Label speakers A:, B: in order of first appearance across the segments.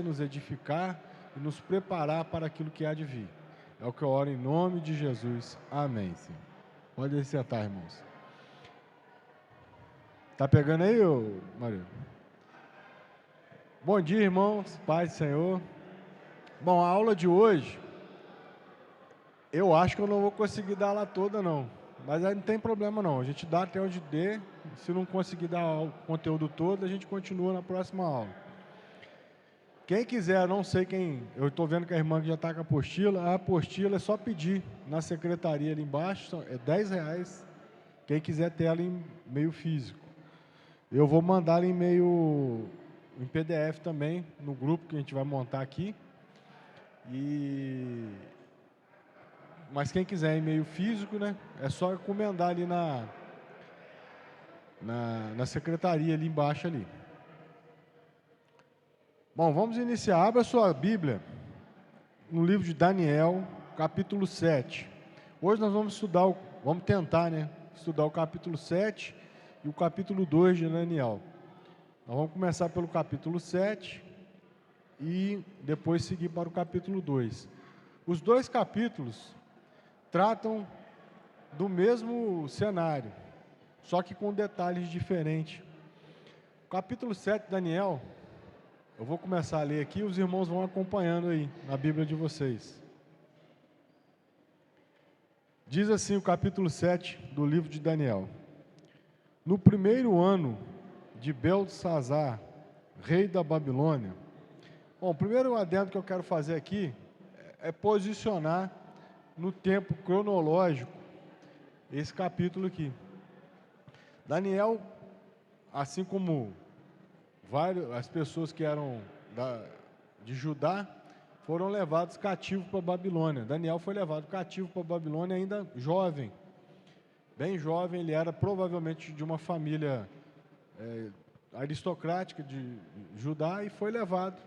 A: nos edificar e nos preparar para aquilo que há de vir. É o que eu oro em nome de Jesus. Amém, Senhor. Pode sentar, irmãos. Tá pegando aí, Maria? Bom dia, irmãos. Paz do Senhor. Bom, a aula de hoje, eu acho que eu não vou conseguir dar ela toda, não. Mas aí não tem problema, não. A gente dá até onde dê. Se não conseguir dar o conteúdo todo, a gente continua na próxima aula. Quem quiser, não sei quem... Eu estou vendo que a irmã já está com a apostila é só pedir na secretaria ali embaixo, é R$10. Quem quiser ter ela em meio físico. Eu vou mandar em meio... em PDF também, no grupo que a gente vai montar aqui. Mas quem quiser em meio físico, né, é só encomendar ali na secretaria ali embaixo ali. Bom, vamos iniciar. Abra sua Bíblia no livro de Daniel, capítulo 7. Hoje nós vamos vamos tentar, né, estudar o capítulo 7 e o capítulo 2 de Daniel. Nós vamos começar pelo capítulo 7 e depois seguir para o capítulo 2. Os dois capítulos tratam do mesmo cenário, só que com detalhes diferentes. O capítulo 7 de Daniel, eu vou começar a ler aqui, os irmãos vão acompanhando aí na Bíblia de vocês. Diz assim o capítulo 7 do livro de Daniel. No primeiro ano de Beltesazar, rei da Babilônia. Bom, o primeiro adendo que eu quero fazer aqui é posicionar no tempo cronológico esse capítulo aqui. Daniel, assim como as pessoas que eram de Judá, foram levados cativos para a Babilônia. Daniel foi levado cativo para a Babilônia ainda jovem, bem jovem. Ele era provavelmente de uma família aristocrática de Judá e foi levado.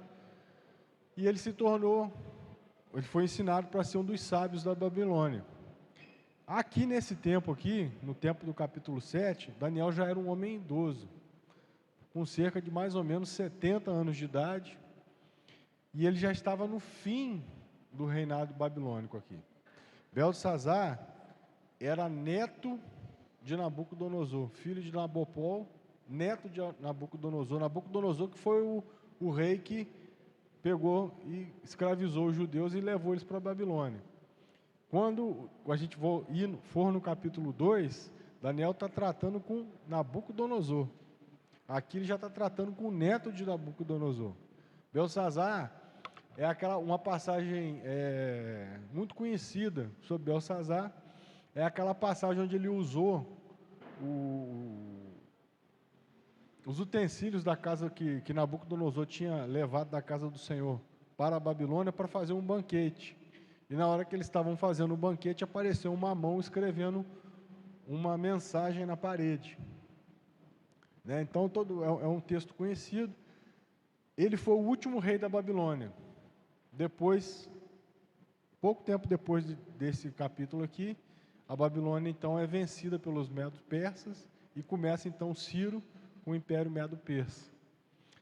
A: E ele foi ensinado para ser um dos sábios da Babilônia. Aqui nesse tempo aqui, no tempo do capítulo 7, Daniel já era um homem idoso, com cerca de mais ou menos 70 anos de idade, e ele já estava no fim do reinado babilônico aqui. Beltesazar era neto de Nabucodonosor, filho de Nabopol, neto de Nabucodonosor. Nabucodonosor que foi o rei que pegou e escravizou os judeus e levou eles para a Babilônia. Quando a gente for no capítulo 2, Daniel está tratando com Nabucodonosor. Aqui ele já está tratando com o neto de Nabucodonosor. Beltesazar é uma passagem muito conhecida sobre Beltesazar. É aquela passagem onde ele usou os utensílios da casa que Nabucodonosor tinha levado da casa do Senhor para a Babilônia para fazer um banquete. E na hora que eles estavam fazendo o banquete, apareceu uma mão escrevendo uma mensagem na parede. Então, é um texto conhecido. Ele foi o último rei da Babilônia. Pouco tempo depois desse capítulo aqui, a Babilônia, então, é vencida pelos medo-persas e começa, então, Ciro, com o Império Medo-Persa.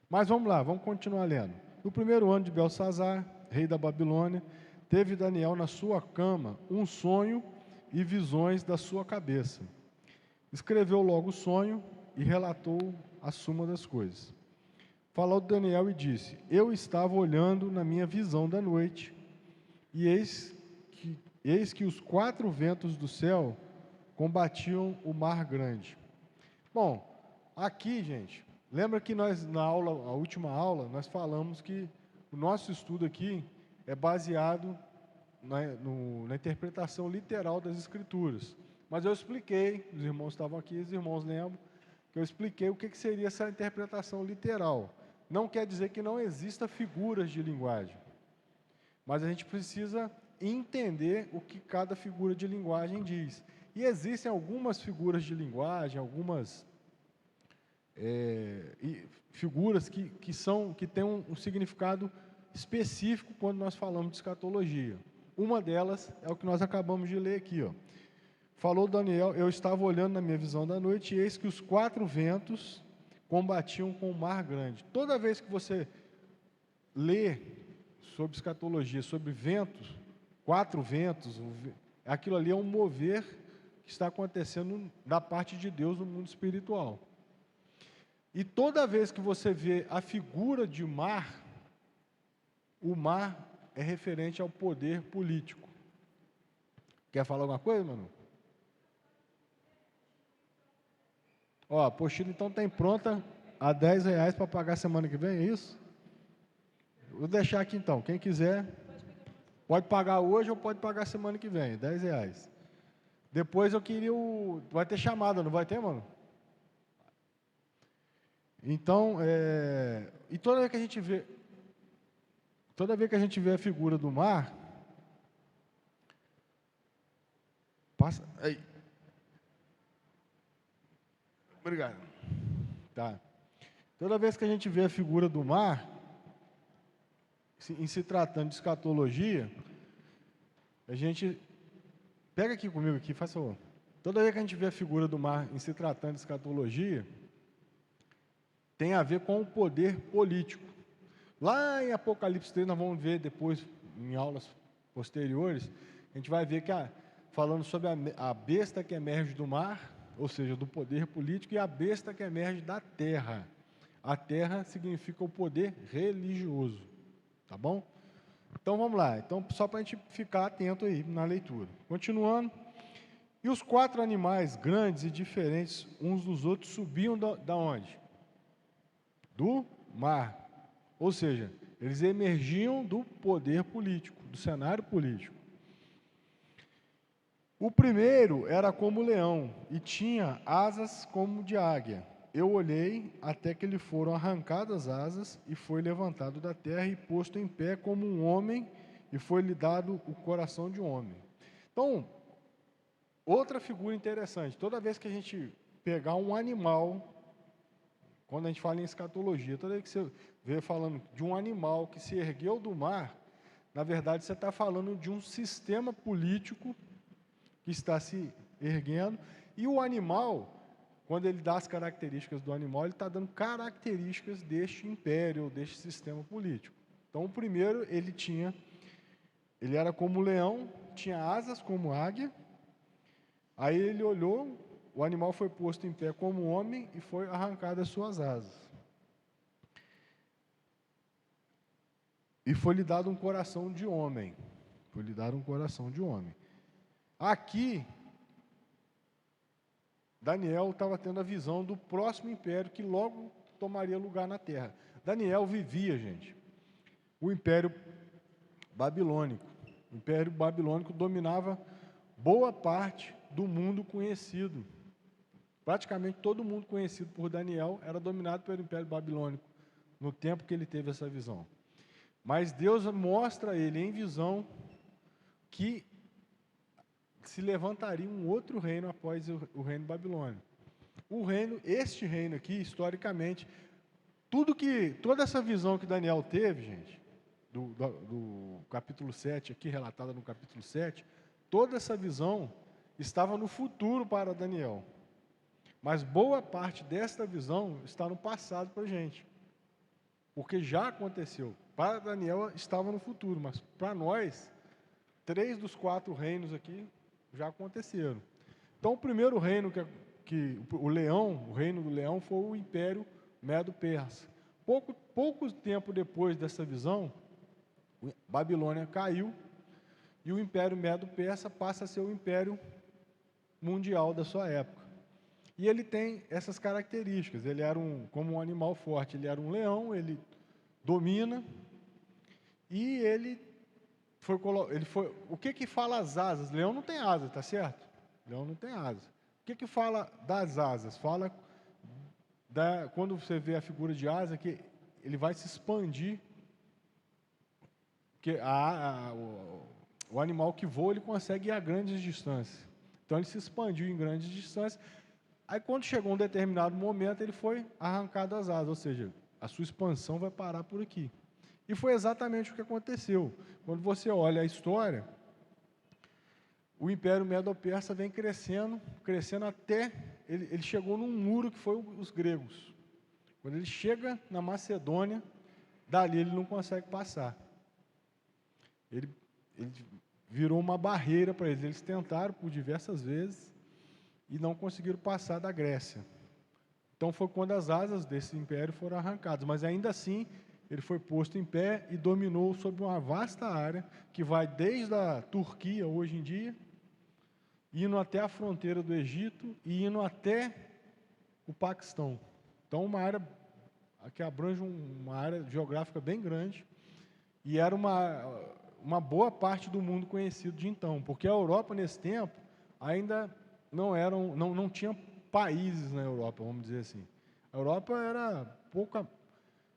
A: Mas vamos lá, vamos continuar lendo. No primeiro ano de Beltesazar, rei da Babilônia, teve Daniel na sua cama um sonho e visões da sua cabeça. Escreveu logo o sonho e relatou a suma das coisas. Falou Daniel e disse: eu estava olhando na minha visão da noite, e eis que os 4 ventos do céu combatiam o mar grande. Bom, aqui, gente, lembra que nós, a última aula, nós falamos que o nosso estudo aqui é baseado na interpretação literal das Escrituras. Mas eu expliquei, os irmãos estavam aqui, os irmãos lembram, que eu expliquei o que seria essa interpretação literal. Não quer dizer que não exista figuras de linguagem, mas a gente precisa entender o que cada figura de linguagem diz. E existem algumas figuras de linguagem, algumas figuras que têm um significado específico quando nós falamos de escatologia. Uma delas é o que nós acabamos de ler aqui. Falou Daniel: eu estava olhando na minha visão da noite, e eis que os 4 ventos combatiam com o mar grande. Toda vez que você lê sobre escatologia, sobre ventos, 4 ventos, aquilo ali é um mover que está acontecendo da parte de Deus no mundo espiritual. E toda vez que você vê a figura de mar, o mar é referente ao poder político. Quer falar alguma coisa, Manu? Ó, a apostila então tem pronta a R$10 para pagar semana que vem, é isso? Vou deixar aqui então, quem quiser, pode pagar hoje ou pode pagar semana que vem, R$10. Depois eu queria vai ter chamada, não vai ter, mano? Então, e toda vez que a gente vê a figura do mar, passa aí. Obrigado. Tá. Toda vez que a gente vê a figura do mar, em se tratando de escatologia, a gente pega aqui comigo aqui, faz favor. Toda vez que a gente vê a figura do mar em se tratando de escatologia, tem a ver com o poder político. Lá em Apocalipse 3, nós vamos ver depois, em aulas posteriores, a gente vai ver que falando sobre a besta que emerge do mar, ou seja, do poder político, e a besta que emerge da terra. A terra significa o poder religioso, tá bom? Então vamos lá, então, só para a gente ficar atento aí na leitura. Continuando, e os 4 animais grandes e diferentes uns dos outros subiam da onde? Do mar. Ou seja, eles emergiam do poder político, do cenário político. O primeiro era como leão e tinha asas como de águia. Eu olhei até que lhe foram arrancadas as asas e foi levantado da terra e posto em pé como um homem e foi-lhe dado o coração de homem. Então, outra figura interessante, toda vez que a gente pegar um animal, quando a gente fala em escatologia, toda vez que você vê falando de um animal que se ergueu do mar, na verdade você está falando de um sistema político que está se erguendo, e o animal, quando ele dá as características do animal, ele está dando características deste império, deste sistema político. Então, o primeiro, ele era como leão, tinha asas como águia, aí ele olhou, o animal foi posto em pé como homem e foi arrancado as suas asas. E foi-lhe dado um coração de homem. Foi-lhe dado um coração de homem. Aqui, Daniel estava tendo a visão do próximo império que logo tomaria lugar na terra. Daniel vivia, gente, o Império Babilônico. O Império Babilônico dominava boa parte do mundo conhecido. Praticamente todo mundo conhecido por Daniel era dominado pelo Império Babilônico, no tempo que ele teve essa visão. Mas Deus mostra a ele em visão que se levantaria um outro reino após o reino babilônico. Este reino aqui, historicamente, toda essa visão que Daniel teve, gente, do capítulo 7, aqui relatada no capítulo 7, toda essa visão estava no futuro para Daniel. Mas boa parte desta visão está no passado para a gente. Porque já aconteceu. Para Daniel estava no futuro, mas para nós, 3 dos 4 reinos aqui já aconteceram. Então, o primeiro reino o reino do leão foi o Império Medo-Persa. Pouco tempo depois dessa visão, Babilônia caiu e o Império Medo-Persa passa a ser o Império Mundial da sua época. E ele tem essas características. Ele era como um animal forte, ele era um leão, ele domina e ele foi, o que fala as asas? Leão não tem asas, tá certo? Leão não tem asas. O que fala das asas? Fala quando você vê a figura de asa, que ele vai se expandir, que o animal que voa, ele consegue ir a grandes distâncias. Então ele se expandiu em grandes distâncias. Aí quando chegou um determinado momento, ele foi arrancado as asas, ou seja, a sua expansão vai parar por aqui. E foi exatamente o que aconteceu. Quando você olha a história, o Império Medo-Persa vem crescendo até ele chegou num muro que foi os gregos. Quando ele chega na Macedônia, dali ele não consegue passar. Ele virou uma barreira para eles. Eles tentaram por diversas vezes e não conseguiram passar da Grécia. Então foi quando as asas desse império foram arrancadas, mas ainda assim ele foi posto em pé e dominou sobre uma vasta área que vai desde a Turquia hoje em dia, indo até a fronteira do Egito e indo até o Paquistão. Então uma área que abrange uma área geográfica bem grande, e era uma boa parte do mundo conhecido de então, porque a Europa nesse tempo ainda não tinha países na Europa, vamos dizer assim. A Europa era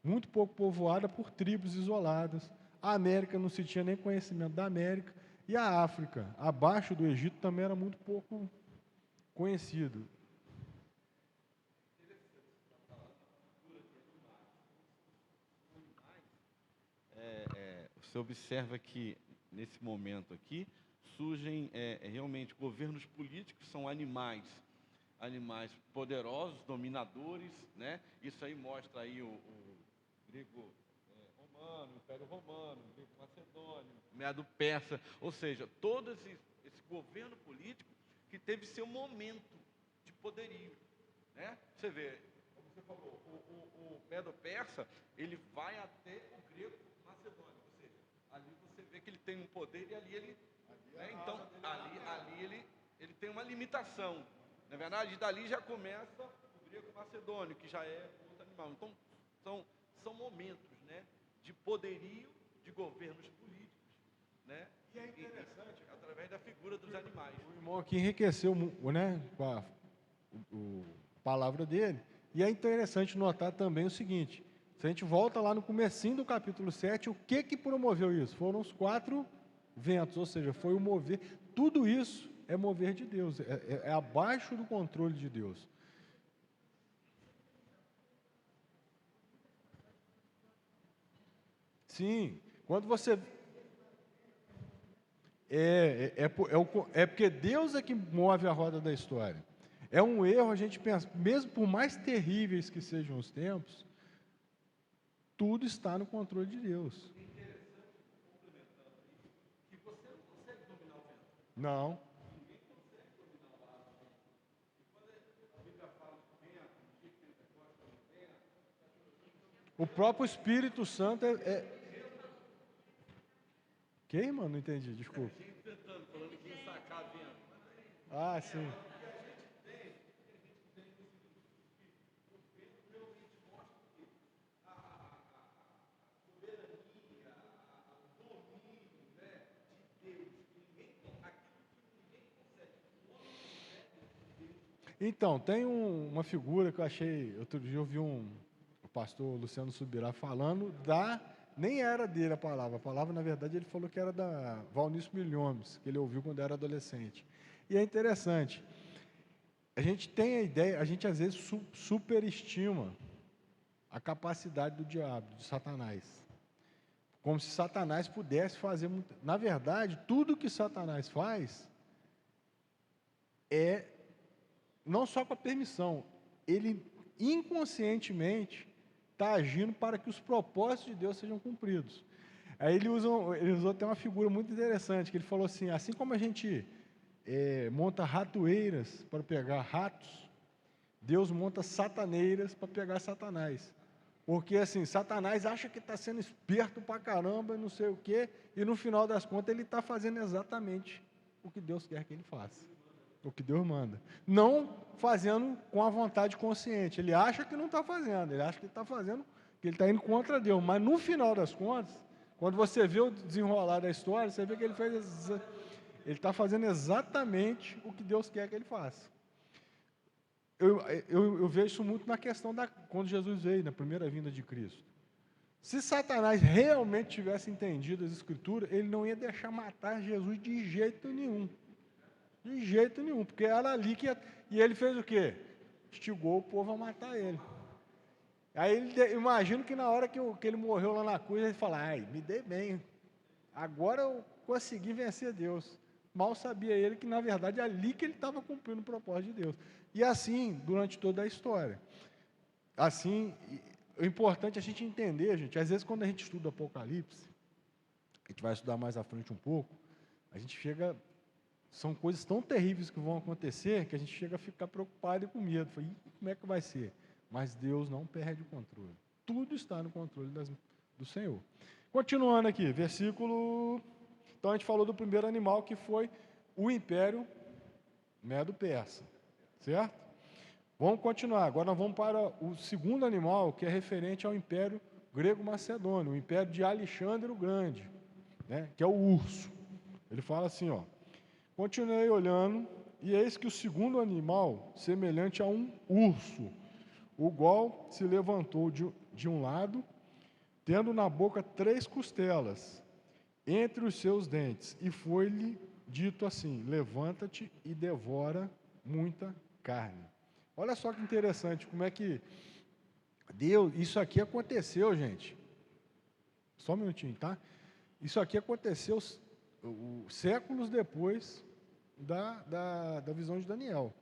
A: muito pouco povoada por tribos isoladas. A América não se tinha nem conhecimento da América, e a África, abaixo do Egito, também era muito pouco conhecido.
B: Você observa que, nesse momento aqui, surgem realmente governos políticos, são animais poderosos, dominadores, né? Isso aí mostra aí o grego romano, o Império Romano, o grego macedônio, o medo persa, ou seja, todo esse governo político que teve seu momento de poderio, né? Você vê, como você falou, o medo persa, ele vai até o grego macedônio, ou seja, ali você vê que ele tem um poder e ali ele, né? Então ali ele tem uma limitação. Na verdade, dali já começa o grego macedônio, que já é outro animal. Então, são momentos, né, de poderio de governos políticos, né,
A: e é interessante,
B: através da figura dos animais.
A: O irmão aqui enriqueceu, né, com a palavra dele, e é interessante notar também o seguinte: se a gente volta lá no comecinho do capítulo 7, o que promoveu isso? Foram os 4 ventos, ou seja, foi o mover. Tudo isso é mover de Deus, é abaixo do controle de Deus. Sim, quando você... É porque Deus é que move a roda da história. É um erro a gente pensar, mesmo por mais terríveis que sejam os tempos, tudo está no controle de Deus. Não. O próprio Espírito Santo Quem, mano? Não entendi, desculpa. Ah, sim. Então, tem uma figura que eu achei, outro dia eu vi o pastor Luciano Subirá falando nem era dele a palavra na verdade ele falou que era da Valnício Milhomes, que ele ouviu quando era adolescente. E é interessante, a gente tem a ideia, a gente às vezes superestima a capacidade do diabo, de Satanás, como se Satanás pudesse fazer muito. Na verdade, tudo que Satanás faz é não só com a permissão, ele inconscientemente está agindo para que os propósitos de Deus sejam cumpridos. Aí ele usou até uma figura muito interessante, que ele falou assim como a gente monta ratoeiras para pegar ratos, Deus monta sataneiras para pegar Satanás. Porque assim, Satanás acha que está sendo esperto pra caramba, não sei o quê, e no final das contas ele está fazendo exatamente o que Deus quer que ele faça. O que Deus manda. Não fazendo com a vontade consciente. Ele acha que não está fazendo, ele acha que está fazendo, que ele está indo contra Deus. Mas no final das contas, quando você vê o desenrolar da história, você vê que ele está fazendo exatamente o que Deus quer que ele faça. Eu vejo isso muito na questão quando Jesus veio, na primeira vinda de Cristo. Se Satanás realmente tivesse entendido as Escrituras, ele não ia deixar matar Jesus de jeito nenhum. De jeito nenhum, porque era ali que... E ele fez o quê? Instigou o povo a matar ele. Aí imagino que na hora que ele morreu lá na cruz, ele falou: ai, me dei bem, agora eu consegui vencer Deus. Mal sabia ele que na verdade é ali que ele estava cumprindo o propósito de Deus. E assim, durante toda a história. Assim, o importante é a gente entender, gente, às vezes quando a gente estuda Apocalipse, a gente vai estudar mais à frente um pouco, a gente chega, são coisas tão terríveis que vão acontecer, que a gente chega a ficar preocupado e com medo. Fala, como é que vai ser? Mas Deus não perde o controle. Tudo está no controle do Senhor. Continuando aqui, versículo... Então a gente falou do primeiro animal, que foi o Império Medo-Persa, certo? Vamos continuar. Agora nós vamos para o segundo animal, que é referente ao Império Grego-Macedônio, o Império de Alexandre o Grande, né, que é o urso. Ele fala assim, ó: continuei olhando, e eis que o segundo animal, semelhante a um urso, o qual se levantou de um lado, tendo na boca 3 costelas, entre os seus dentes, e foi-lhe dito assim: levanta-te e devora muita carne. Olha só que interessante, como é que Deus, isso aqui aconteceu, gente. Só um minutinho, tá? Isso aqui aconteceu séculos depois da visão de Daniel.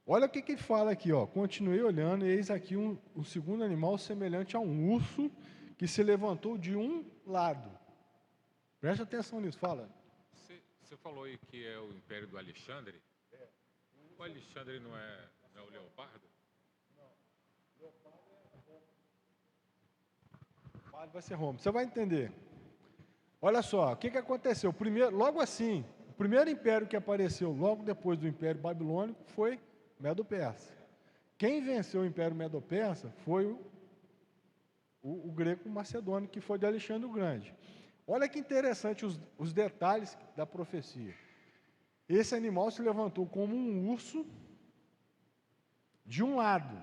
A: Olha o que ele fala aqui, ó. Continuei olhando, e eis aqui um segundo animal semelhante a um urso, que se levantou de um lado. Preste atenção nisso, fala.
C: Você falou aí que é o Império do Alexandre? O Alexandre não é o leopardo?
A: Não, leopardo vai ser Roma. Você vai entender. Olha só, o que aconteceu? Logo assim, o primeiro império que apareceu logo depois do Império Babilônico foi Medo-Persa. Quem venceu o Império Medo-Persa foi o Greco-Macedônio, que foi de Alexandre o Grande. Olha que interessante os detalhes da profecia. Esse animal se levantou como um urso de um lado,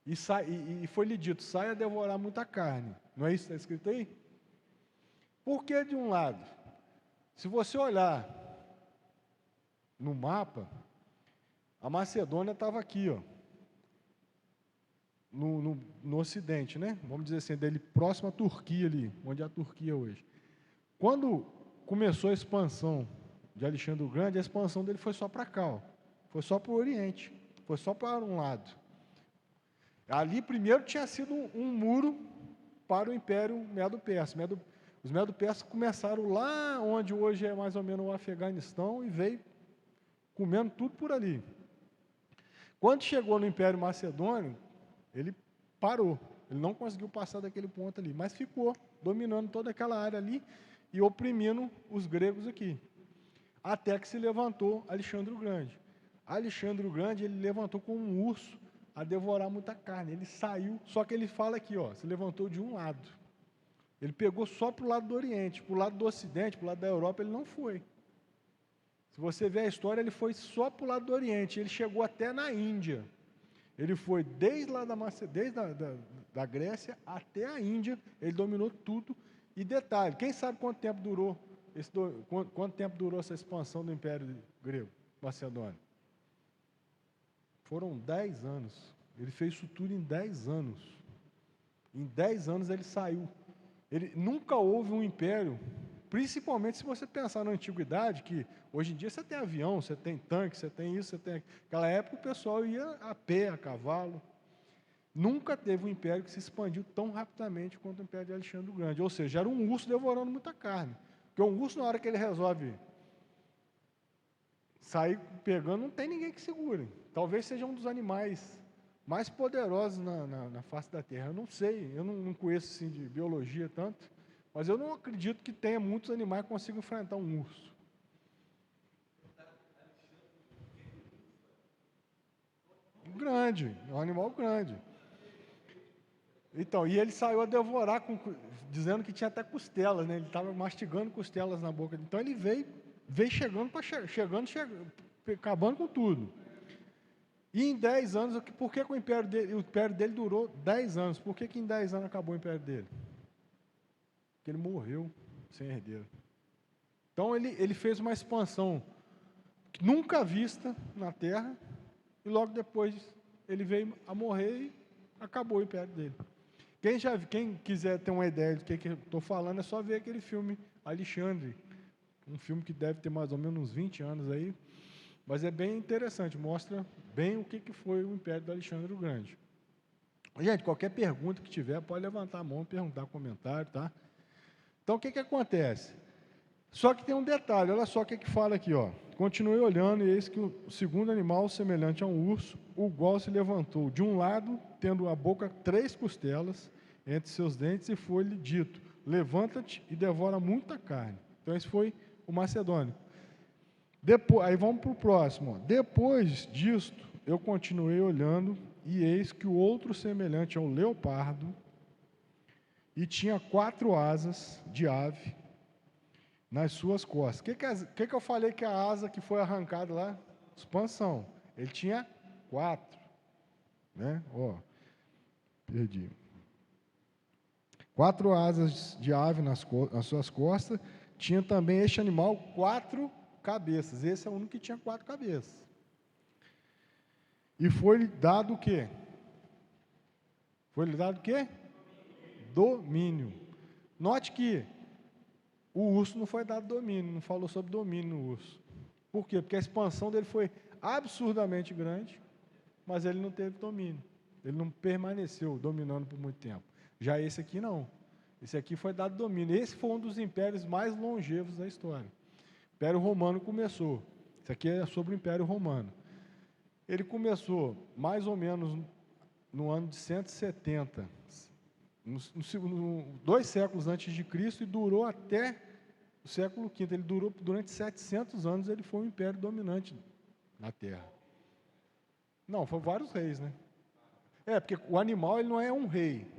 A: e foi-lhe dito: saia a devorar muita carne. Não é isso que está escrito aí? Por que de um lado? Se você olhar no mapa, a Macedônia estava aqui, ó, no ocidente, né? Vamos dizer assim, dele próximo à Turquia ali, onde é a Turquia hoje. Quando começou a expansão de Alexandre o Grande, a expansão dele foi só para cá, ó, foi só para o Oriente, foi só para um lado. Ali primeiro tinha sido um muro para o Império Medo-Persa. Os Medo-Persas começaram lá onde hoje é mais ou menos o Afeganistão e veio comendo tudo por ali. Quando chegou no Império Macedônio, ele parou, ele não conseguiu passar daquele ponto ali, mas ficou dominando toda aquela área ali e oprimindo os gregos aqui, até que se levantou Alexandre o Grande. Alexandre o Grande, ele levantou como um urso a devorar muita carne, ele saiu, só que ele fala aqui, ó, se levantou de um lado, ele pegou só para o lado do Oriente, para o lado do Ocidente, para o lado da Europa, ele não foi. Se você ver a história, ele foi só para o lado do Oriente, ele chegou até na Índia. Ele foi desde lá da Grécia até a Índia, ele dominou tudo. E detalhe, quem sabe quanto tempo durou essa expansão do Império Grego, Macedônio? Foram 10 anos. Ele fez isso tudo em 10 anos. Em 10 anos ele saiu. Nunca houve um império, principalmente se você pensar na antiguidade, que hoje em dia você tem avião, você tem tanque, você tem isso, você tem... Naquela época o pessoal ia a pé, a cavalo. Nunca teve um império que se expandiu tão rapidamente quanto o Império de Alexandre o Grande. Ou seja, era um urso devorando muita carne. Porque um urso, na hora que ele resolve sair pegando, não tem ninguém que segure. Talvez seja um dos animais mais poderosos na face da Terra. Eu não sei, eu não conheço assim, de biologia tanto, mas eu não acredito que tenha muitos animais que consigam enfrentar um urso. Grande, é um animal grande. Então, e ele saiu a devorar, dizendo que tinha até costelas, né? Ele estava mastigando costelas na boca. Então ele veio chegando, acabando com tudo. E em 10 anos, por que o império dele durou 10 anos? Por que em 10 anos acabou o império dele? Porque ele morreu sem herdeiro. Então ele fez uma expansão nunca vista na Terra, e logo depois ele veio a morrer e acabou o império dele. Quem quiser ter uma ideia do que eu estou falando, é só ver aquele filme Alexandre, um filme que deve ter mais ou menos uns 20 anos aí, mas é bem interessante, mostra bem o que foi o Império do Alexandre o Grande. Gente, qualquer pergunta que tiver, pode levantar a mão, perguntar, comentário, tá? Então, o que acontece? Só que tem um detalhe, olha só o que fala aqui, ó. Continuei olhando, e eis que o segundo animal, semelhante a um urso, o qual se levantou, de um lado, tendo a boca 3 costelas entre seus dentes, e foi-lhe dito: levanta-te e devora muita carne. Então, esse foi o macedônio. Depois, aí vamos para o próximo. Ó. Depois disto, eu continuei olhando, e eis que o outro, semelhante a um leopardo, e tinha 4 asas de ave nas suas costas. O que eu falei que a asa que foi arrancada lá? Expansão. Ele tinha 4. Né? Ó, perdi. 4 asas de ave nas suas costas. Tinha também este animal 4 cabeças. Esse é o único que tinha 4 cabeças. E foi-lhe dado o quê? Foi-lhe dado o quê? Domínio. Note que o urso não foi dado domínio, não falou sobre domínio no urso. Por quê? Porque a expansão dele foi absurdamente grande, mas ele não teve domínio. Ele não permaneceu dominando por muito tempo. Já esse aqui não. Esse aqui foi dado domínio. Esse foi um dos impérios mais longevos da história. O Império Romano começou. Isso aqui é sobre o Império Romano. Ele começou mais ou menos no ano de 170, 2 séculos antes de Cristo, e durou até o século V. Ele durou durante 700 anos, ele foi um império dominante na Terra. Não, foram vários reis, né? Porque o animal ele não é um rei.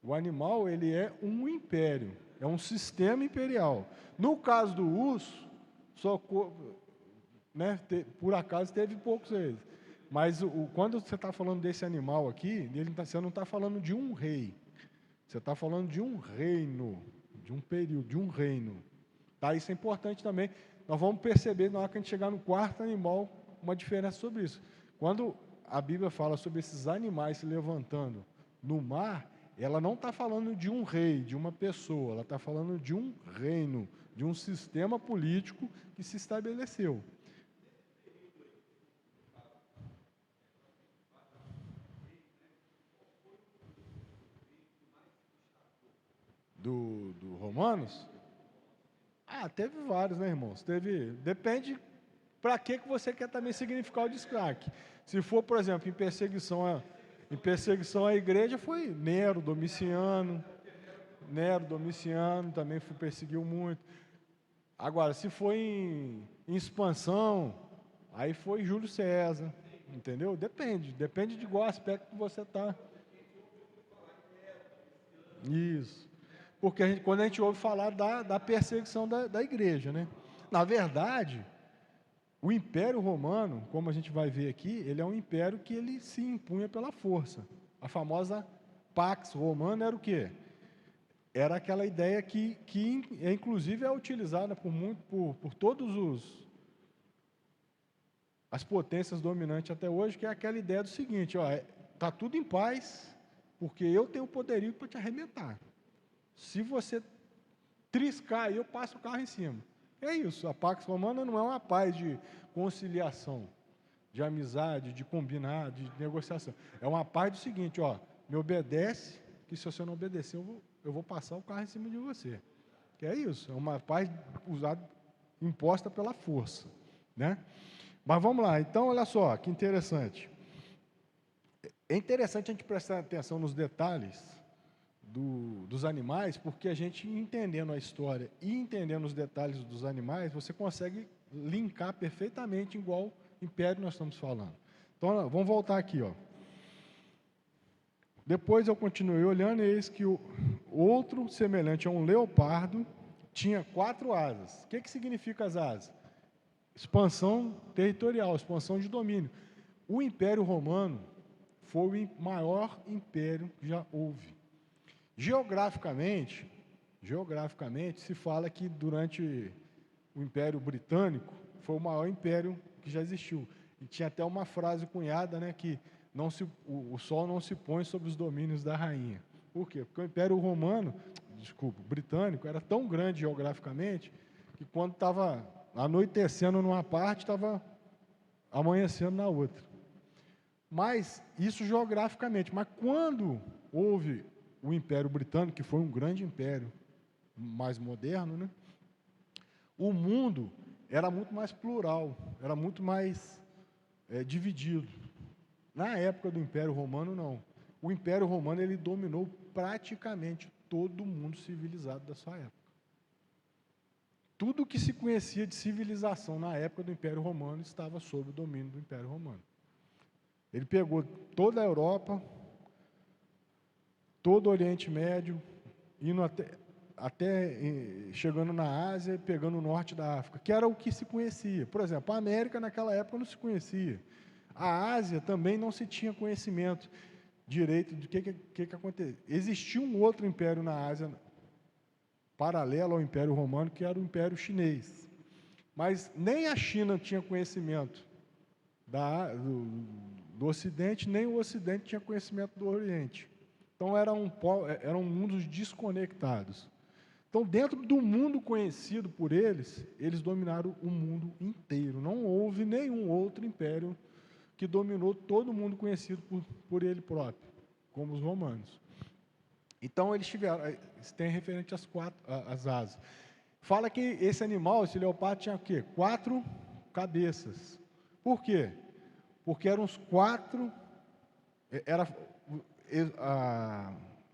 A: O animal ele é um império, é um sistema imperial. No caso do urso, né, por acaso teve poucos reis. Mas quando você está falando desse animal aqui, você não está falando de um rei. Você está falando de um reino, de um período, de um reino. Tá? Isso é importante também. Nós vamos perceber, na hora que a gente chegar no 4º animal, uma diferença sobre isso. Quando a Bíblia fala sobre esses animais se levantando no mar, ela não está falando de um rei, de uma pessoa. Ela está falando de um reino, de um sistema político que se estabeleceu. Do Romanos? Teve vários, né, irmãos? Depende para que você quer também significar o destaque. Se for, por exemplo, em perseguição à igreja, foi Nero, Domiciano também perseguiu muito. Agora, se for em expansão, aí foi Júlio César, entendeu? Depende de qual aspecto que você está. Isso. Porque quando a gente ouve falar da perseguição da igreja, né? Na verdade, o Império Romano, como a gente vai ver aqui, ele é um império que ele se impunha pela força. A famosa Pax Romana era o quê? Era aquela ideia que inclusive é utilizada por todos as potências dominantes até hoje, que é aquela ideia do seguinte: está tudo em paz, porque eu tenho o poderio para te arrebentar. Se você triscar, eu passo o carro em cima. É isso, a Pax Romana não é uma paz de conciliação, de amizade, de combinar, de negociação. É uma paz do seguinte: me obedece, que se você não obedecer, eu vou passar o carro em cima de você. Que é isso, é uma paz imposta pela força. Né? Mas vamos lá, então olha só, que interessante. É interessante a gente prestar atenção nos detalhes dos animais, porque a gente entendendo a história e entendendo os detalhes dos animais, você consegue linkar perfeitamente igual império nós estamos falando. Então, vamos voltar aqui. Depois eu continuei olhando, e eis que o outro, semelhante a um leopardo, tinha 4 asas. O que significa as asas? Expansão territorial, expansão de domínio. O Império Romano foi o maior império que já houve. Geograficamente, se fala que durante o Império Britânico foi o maior império que já existiu. E tinha até uma frase cunhada, né, que o sol não se põe sobre os domínios da rainha. Por quê? Porque o Império Britânico, era tão grande geograficamente que quando estava anoitecendo numa parte, estava amanhecendo na outra. Mas isso geograficamente. Mas quando houve o Império Britânico, que foi um grande império, mais moderno, né? O mundo era muito mais plural, era muito mais dividido. Na época do Império Romano, não. O Império Romano ele dominou praticamente todo o mundo civilizado da sua época. Tudo que se conhecia de civilização na época do Império Romano estava sob o domínio do Império Romano. Ele pegou toda a Europa, todo o Oriente Médio, indo chegando na Ásia, pegando o norte da África, que era o que se conhecia. Por exemplo, a América naquela época não se conhecia. A Ásia também não se tinha conhecimento direito do que acontecia. Existia um outro império na Ásia, paralelo ao Império Romano, que era o Império Chinês. Mas nem a China tinha conhecimento do Ocidente, nem o Ocidente tinha conhecimento do Oriente. Então eram mundos desconectados. Então, dentro do mundo conhecido por eles, eles dominaram o mundo inteiro. Não houve nenhum outro império que dominou todo o mundo conhecido por ele próprio, como os romanos. Então, eles tem referente às asas. Fala que esse animal, esse leopardo, tinha o quê? 4 cabeças. Por quê? Porque eram os 4...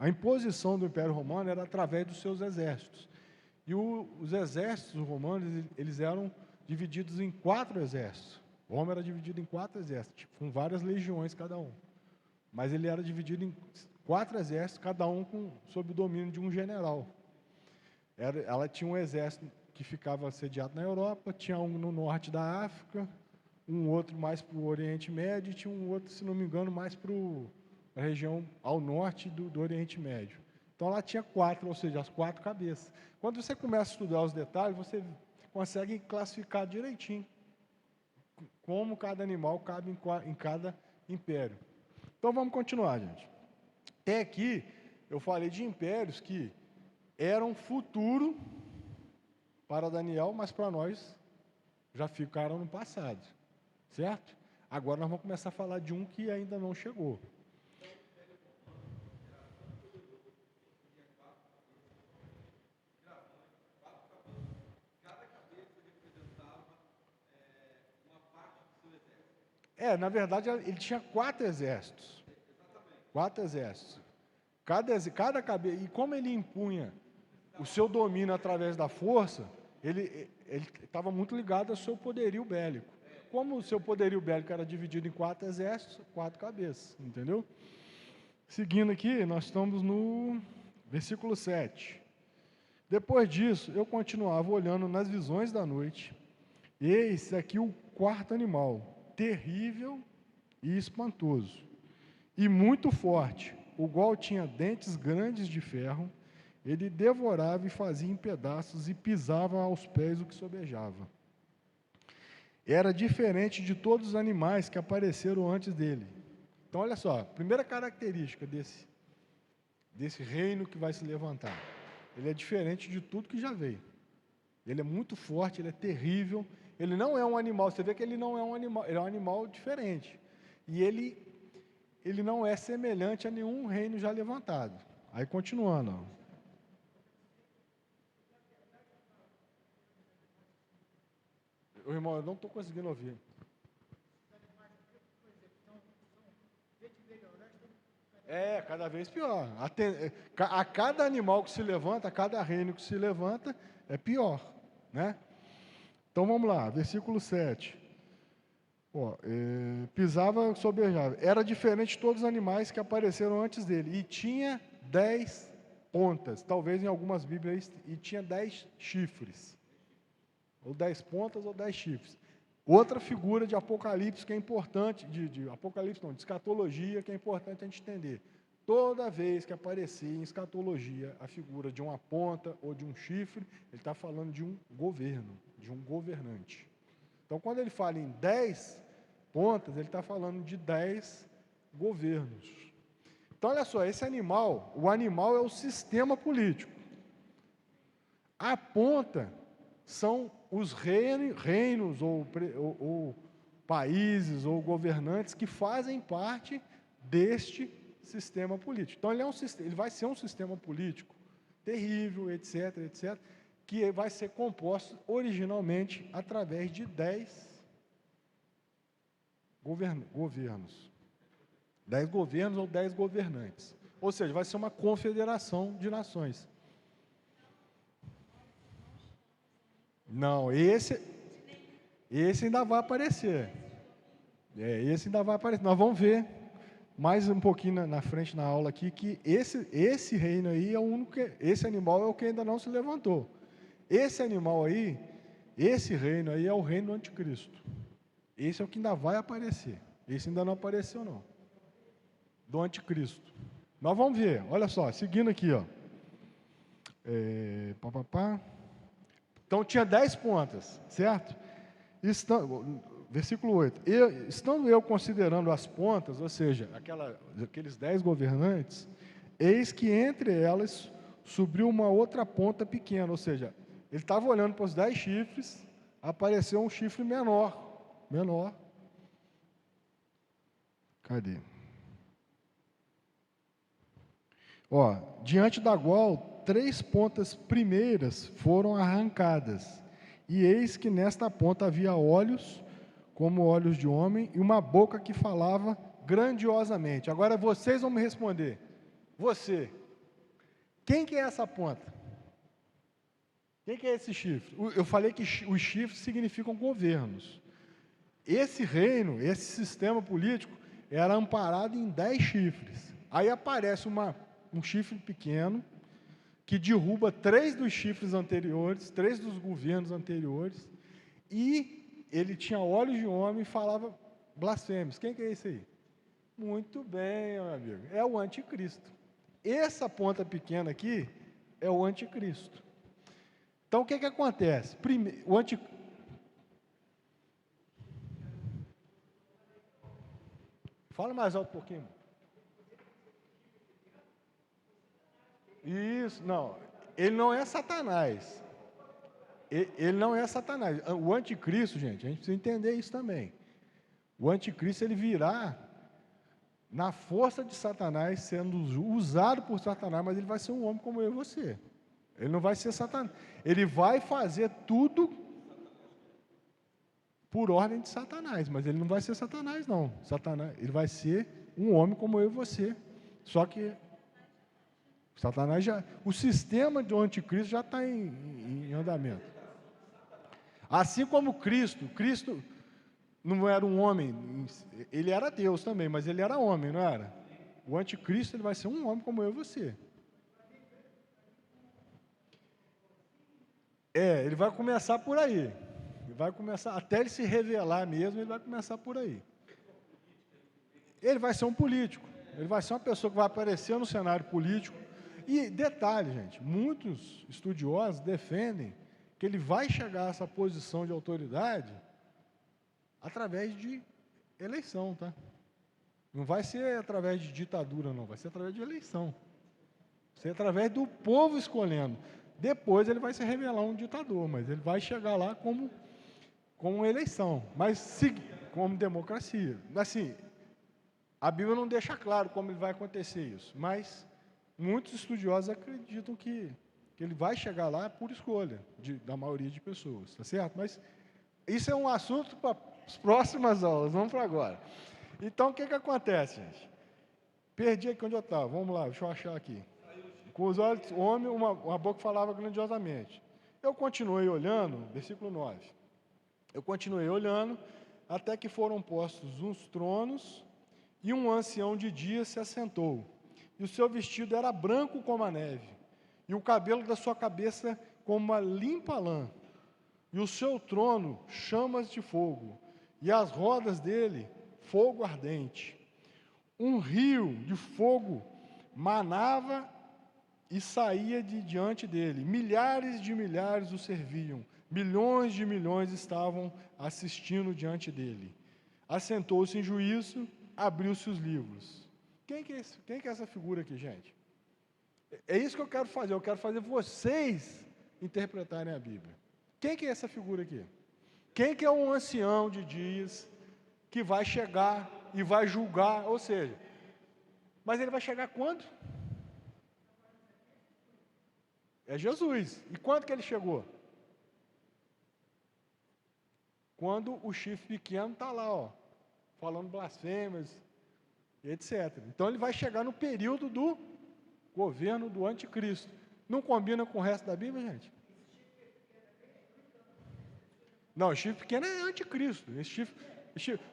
A: A imposição do Império Romano era através dos seus exércitos. E os exércitos romanos, eles eram divididos em 4 exércitos. Roma era dividido em 4 exércitos, com várias legiões cada um. Mas ele era dividido em 4 exércitos, cada um sob o domínio de um general. Ela tinha um exército que ficava sediado na Europa, tinha um no norte da África, um outro mais para o Oriente Médio, e tinha um outro, se não me engano, mais para a região ao norte do Oriente Médio. Então, ela tinha 4, ou seja, as 4 cabeças. Quando você começa a estudar os detalhes, você consegue classificar direitinho como cada animal cabe em cada império. Então, vamos continuar, gente. Até aqui, eu falei de impérios que eram futuro para Daniel, mas para nós já ficaram no passado, certo? Agora nós vamos começar a falar de um que ainda não chegou. Na verdade, ele tinha 4 exércitos. 4 exércitos. Cada cabeça. E como ele impunha o seu domínio através da força, ele estava muito ligado ao seu poderio bélico. Como o seu poderio bélico era dividido em 4 exércitos, 4 cabeças, entendeu? Seguindo aqui, nós estamos no versículo 7. Depois disso, eu continuava olhando nas visões da noite, e eis aqui o 4º animal, terrível e espantoso, e muito forte, o qual tinha dentes grandes de ferro. Ele devorava e fazia em pedaços e pisava aos pés o que sobejava. Era diferente de todos os animais que apareceram antes dele. Então, olha só, primeira característica desse reino que vai se levantar. Ele é diferente de tudo que já veio. Ele é muito forte, ele é terrível. Ele não é um animal, você vê que ele não é um animal, ele é um animal diferente. E ele não é semelhante a nenhum reino já levantado. Aí, continuando, ó. Irmão, eu não estou conseguindo ouvir. Cada vez pior. A cada animal que se levanta, a cada reino que se levanta, é pior, né? Então, vamos lá, versículo 7. Pisava, sobejava. Era diferente de todos os animais que apareceram antes dele. E tinha 10 pontas, talvez em algumas Bíblias, e tinha 10 chifres. Ou 10 pontas ou 10 chifres. Outra figura de Apocalipse que é importante, de escatologia, que é importante a gente entender. Toda vez que aparecer em escatologia a figura de uma ponta ou de um chifre, ele está falando de um governo, de um governante. Então, quando ele fala em 10 pontas, ele está falando de 10 governos. Então, olha só, esse animal, o animal é o sistema político. A ponta são os reinos ou países ou governantes que fazem parte deste sistema político. Então, ele vai ser um sistema político terrível, etc., etc., que vai ser composto originalmente através de 10 governos. 10 governos ou 10 governantes. Ou seja, vai ser uma confederação de nações. Não, esse ainda vai aparecer. Esse ainda vai aparecer. Nós vamos ver mais um pouquinho na frente na aula aqui que esse reino aí é o único, esse animal é o que ainda não se levantou. Esse animal aí, esse reino aí é o reino do anticristo. Esse é o que ainda vai aparecer. Esse ainda não apareceu não. Do anticristo. Nós vamos ver, olha só, seguindo aqui, ó. Então tinha 10 pontas, certo? Versículo 8. Estando eu considerando as pontas, ou seja, aqueles 10 governantes, eis que entre elas subiu uma outra ponta pequena, ou seja, ele estava olhando para os 10 chifres, apareceu um chifre menor. Cadê? Ó, diante da qual 3 pontas primeiras foram arrancadas, e eis que nesta ponta havia olhos, como olhos de homem, e uma boca que falava grandiosamente. Agora vocês vão me responder. Você. Quem que é essa ponta? Quem que é esse chifre? Eu falei que os chifres significam governos. Esse reino, esse sistema político, era amparado em 10 chifres. Aí aparece um chifre pequeno, que derruba 3 dos chifres anteriores, 3 dos governos anteriores, e ele tinha olhos de homem e falava blasfêmias. Quem que é esse aí? Muito bem, meu amigo, é o anticristo. Essa ponta pequena aqui é o anticristo. Então, o que acontece? Fala mais alto um pouquinho. Isso, não. Ele não é Satanás. Ele não é Satanás. O anticristo, gente, a gente precisa entender isso também. O anticristo, ele virá na força de Satanás, sendo usado por Satanás, mas ele vai ser um homem como eu e você. Ele não vai ser Satanás. Ele vai fazer tudo por ordem de Satanás, mas ele não vai ser Satanás, não. Ele vai ser um homem como eu e você. Só que Satanás o sistema do anticristo já está em andamento. Assim como Cristo não era um homem, ele era Deus também, mas ele era homem, não era? O anticristo ele vai ser um homem como eu e você. Ele vai começar por aí. Ele vai começar, até ele se revelar mesmo, ele vai começar por aí. Ele vai ser um político. Ele vai ser uma pessoa que vai aparecer no cenário político. E detalhe, gente, muitos estudiosos defendem que ele vai chegar a essa posição de autoridade através de eleição, tá? Não vai ser através de ditadura, não, vai ser através de eleição. Vai ser através do povo escolhendo. Depois ele vai se revelar um ditador, mas ele vai chegar lá como eleição, mas como democracia. Assim, a Bíblia não deixa claro como vai acontecer isso, mas muitos estudiosos acreditam que ele vai chegar lá por escolha da maioria de pessoas, tá certo? Mas isso é um assunto para as próximas aulas, vamos para agora. Então, o que acontece, gente? Perdi aqui onde eu estava, vamos lá, deixa eu achar aqui. Com os olhos, homem, uma boca falava grandiosamente. Eu continuei olhando, versículo 9. Eu continuei olhando, até que foram postos uns tronos, e um ancião de dia se assentou. E o seu vestido era branco como a neve, e o cabelo da sua cabeça como uma limpa lã. E o seu trono, chamas de fogo, e as rodas dele, fogo ardente. Um rio de fogo manava e saía de diante dele. Milhares de milhares o serviam. Milhões de milhões estavam assistindo diante dele. Assentou-se em juízo, abriu-se os livros. Quem que é essa figura aqui, gente? É isso que eu quero fazer. Eu quero fazer vocês interpretarem a Bíblia. Quem que é essa figura aqui? Quem que é um ancião de dias que vai chegar e vai julgar, ou seja, mas ele vai chegar quando? É Jesus. E quando que ele chegou? Quando o chifre pequeno está lá, ó, falando blasfêmias, etc. Então ele vai chegar no período do governo do anticristo. Não combina com o resto da Bíblia, gente? Não, o chifre pequeno é anticristo.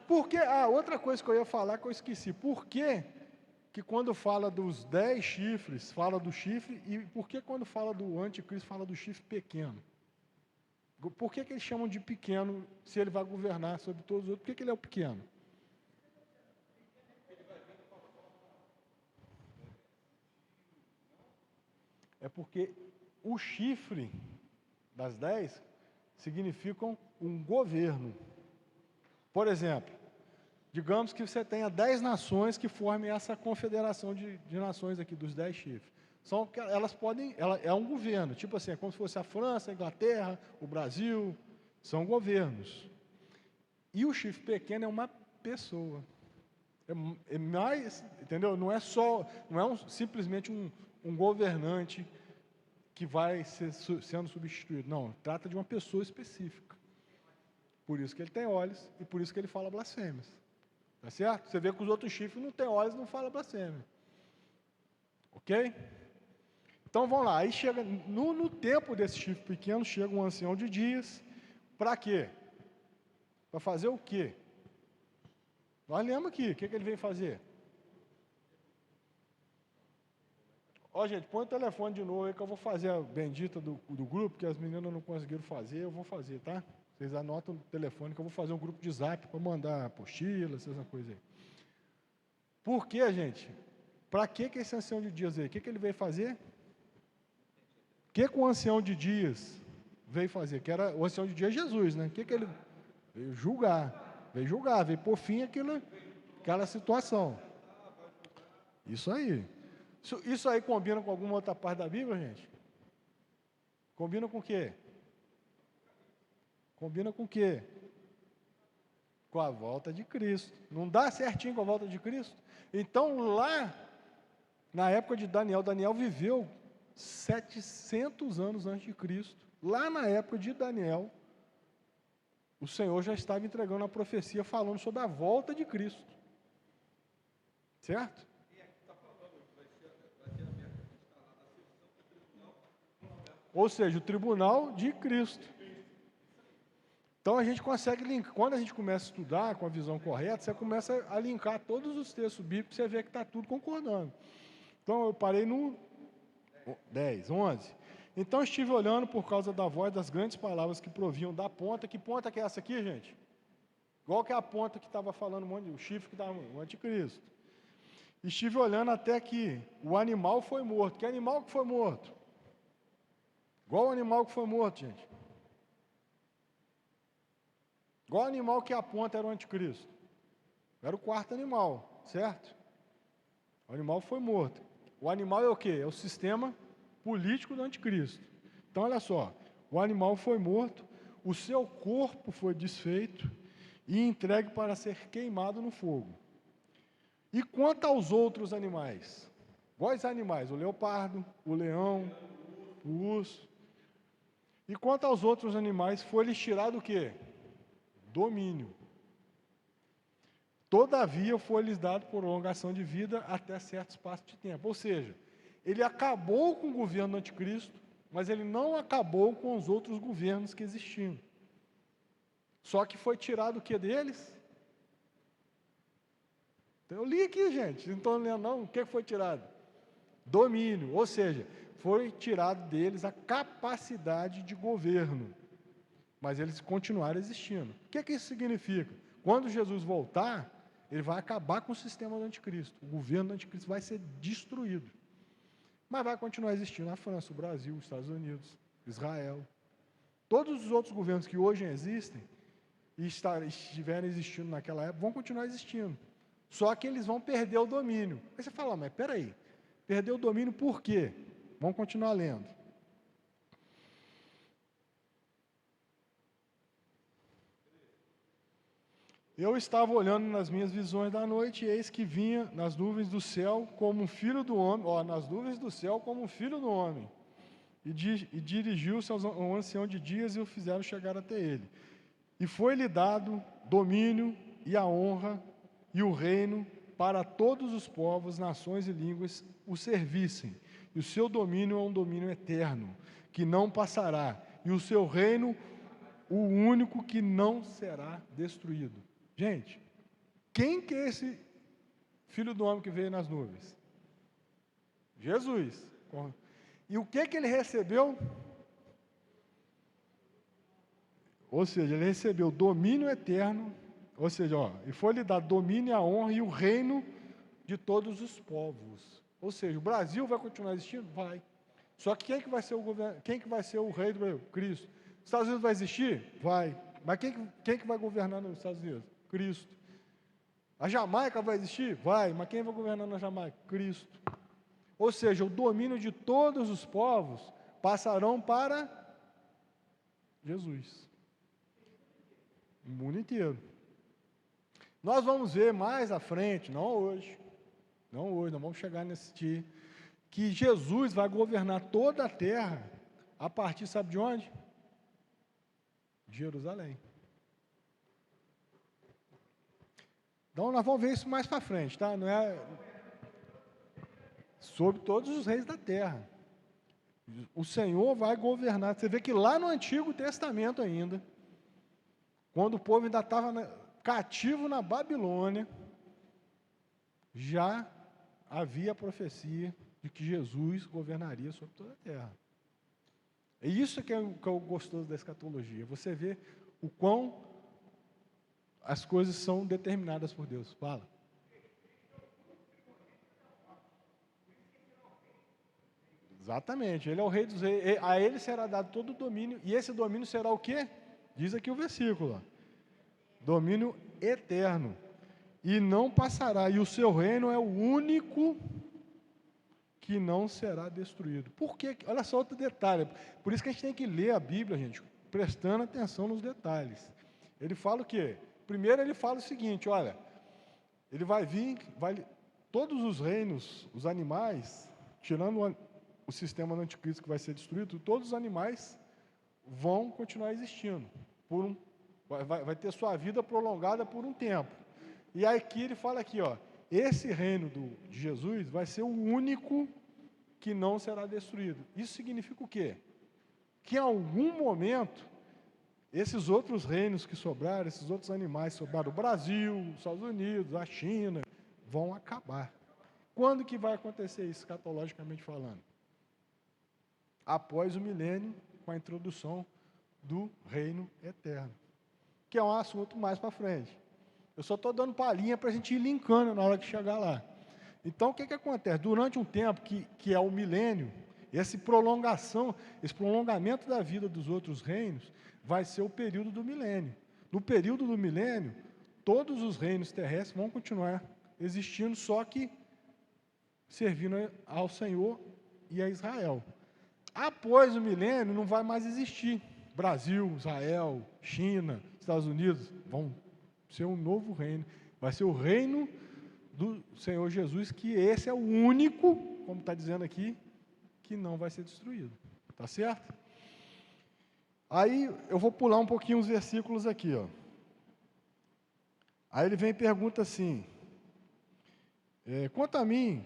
A: Por que? Outra coisa que eu ia falar que eu esqueci. Por que que quando fala dos 10 chifres, fala do chifre, e por que quando fala do anticristo, fala do chifre pequeno? Por que eles chamam de pequeno se ele vai governar sobre todos os outros? Por que ele é o pequeno? É porque o chifre das 10 significam um governo. Por exemplo, digamos que você tenha 10 nações que formem essa confederação de nações aqui, dos 10 chifres. Elas podem, é um governo, tipo assim, é como se fosse a França, a Inglaterra, o Brasil, são governos. E o chifre pequeno é uma pessoa. É mais, entendeu? Não é simplesmente um governante que vai sendo substituído. Não, trata de uma pessoa específica. Por isso que ele tem olhos e por isso que ele fala blasfêmias. Tá certo? Você vê que os outros chifres não têm olhos e não falam blasfêmia. Ok? Então vamos lá. Aí chega, no tempo desse chifre pequeno, chega um ancião de dias. Para quê? Para fazer o quê? Nós lemos aqui. O que ele veio fazer? Ó, gente, põe o telefone de novo aí que eu vou fazer a bendita do grupo, que as meninas não conseguiram fazer, eu vou fazer, tá? Vocês anotam o telefone que eu vou fazer um grupo de zap para mandar apostila, essas coisas aí. Por quê, gente? Para que esse ancião de dias aí? O que ele veio fazer? O que o ancião de dias veio fazer? Que era o ancião de dias Jesus, né? O que ele veio julgar? Veio pôr fim àquela situação. Isso aí. Isso aí combina com alguma outra parte da Bíblia, gente? Combina com o quê? Combina com o quê? Com a volta de Cristo. Não dá certinho com a volta de Cristo? Então, lá, na época de Daniel, Daniel viveu 700 anos antes de Cristo. Lá na época de Daniel, o Senhor já estava entregando a profecia falando sobre a volta de Cristo. Certo? Ou seja, o tribunal de Cristo. Então a gente consegue linkar, quando a gente começa a estudar com a visão correta, você começa a linkar todos os textos bíblicos, você vê que está tudo concordando. Então eu parei no 10, 11. Então estive olhando por causa da voz das grandes palavras que provinham da ponta. Que ponta que é essa aqui, gente? Igual que é a ponta que estava falando, o chifre que estava o anticristo. Estive olhando até que o animal foi morto. Que animal que foi morto? Igual o animal que foi morto, gente. Igual o animal que aponta era o anticristo. Era o quarto animal, certo? O animal foi morto. O animal é o quê? É o sistema político do anticristo. Então, olha só. O animal foi morto, o seu corpo foi desfeito e entregue para ser queimado no fogo. E quanto aos outros animais? Quais animais? O leopardo, o leão, o urso. E quanto aos outros animais, foi-lhes tirado o quê? Domínio. Todavia, foi-lhes dado prolongação de vida até certo espaço de tempo. Ou seja, ele acabou com o governo do anticristo, mas ele não acabou com os outros governos que existiam. Só que foi tirado o que deles? Eu li aqui, gente, não estou lendo não. O que foi tirado? Domínio, ou seja, foi tirado deles a capacidade de governo. Mas eles continuaram existindo. O que isso significa? Quando Jesus voltar, ele vai acabar com o sistema do anticristo. O governo do anticristo vai ser destruído. Mas vai continuar existindo a França, o Brasil, os Estados Unidos, Israel. Todos os outros governos que hoje existem e estiverem existindo naquela época, vão continuar existindo. Só que eles vão perder o domínio. Aí você fala, mas peraí, perder o domínio por quê? Vamos continuar lendo. Eu estava olhando nas minhas visões da noite, e eis que vinha nas nuvens do céu como um filho do homem, nas nuvens do céu como um filho do homem. E dirigiu-se ao ancião de dias e o fizeram chegar até ele. E foi-lhe dado domínio e a honra e o reino para todos os povos, nações e línguas o servissem. E o seu domínio é um domínio eterno, que não passará. E o seu reino, o único que não será destruído. Gente, quem que é esse filho do homem que veio nas nuvens? Jesus. E o que ele recebeu? Ou seja, ele recebeu domínio eterno, ou seja, e foi-lhe dado domínio, a honra e o reino de todos os povos. Ou seja, o Brasil vai continuar existindo? Vai. Só que quem que vai ser o governo, quem que vai ser o rei do Brasil? Cristo. Os Estados Unidos vai existir? Vai. Mas quem que vai governar nos Estados Unidos? Cristo. A Jamaica vai existir? Vai. Mas quem vai governar na Jamaica? Cristo. Ou seja, o domínio de todos os povos passarão para Jesus. O mundo inteiro. Nós vamos ver mais à frente, não hoje, nós vamos chegar nesse dia, que Jesus vai governar toda a terra a partir, sabe de onde? De Jerusalém. Então, nós vamos ver isso mais para frente, tá? Não é sobre todos os reis da terra. O Senhor vai governar. Você vê que lá no Antigo Testamento ainda, quando o povo ainda estava cativo na Babilônia, já havia a profecia de que Jesus governaria sobre toda a terra. É isso que é o gostoso da escatologia. Você vê o quão as coisas são determinadas por Deus. Fala. Exatamente, ele é o rei dos reis, a ele será dado todo o domínio, e esse domínio será o quê? Diz aqui o versículo, domínio eterno, e não passará, e o seu reino é o único que não será destruído. Por quê? Olha só outro detalhe, por isso que a gente tem que ler a Bíblia, gente, prestando atenção nos detalhes. Ele fala o quê? Primeiro ele fala o seguinte, olha, ele vai vir, todos os reinos, os animais, tirando o sistema do anticristo que vai ser destruído, todos os animais vão continuar existindo, vai ter sua vida prolongada por um tempo. E aqui ele fala aqui, esse reino de Jesus vai ser o único que não será destruído. Isso significa o quê? Que em algum momento, esses outros reinos que sobraram, esses outros animais que sobraram, o Brasil, os Estados Unidos, a China, vão acabar. Quando que vai acontecer isso, escatologicamente falando? Após o milênio, com a introdução do reino eterno, que é um assunto mais para frente. Eu só estou dando palhinha para a gente ir linkando na hora que chegar lá. Então, o que acontece? Durante um tempo que é o milênio, esse prolongamento da vida dos outros reinos vai ser o período do milênio. No período do milênio, todos os reinos terrestres vão continuar existindo, só que servindo ao Senhor e a Israel. Após o milênio, não vai mais existir. Brasil, Israel, China, Estados Unidos vão ser um novo reino. Vai ser o reino do Senhor Jesus, que esse é o único, como está dizendo aqui, que não vai ser destruído. Tá certo? Aí, eu vou pular um pouquinho os versículos aqui, Aí ele vem e pergunta assim, quanto a mim,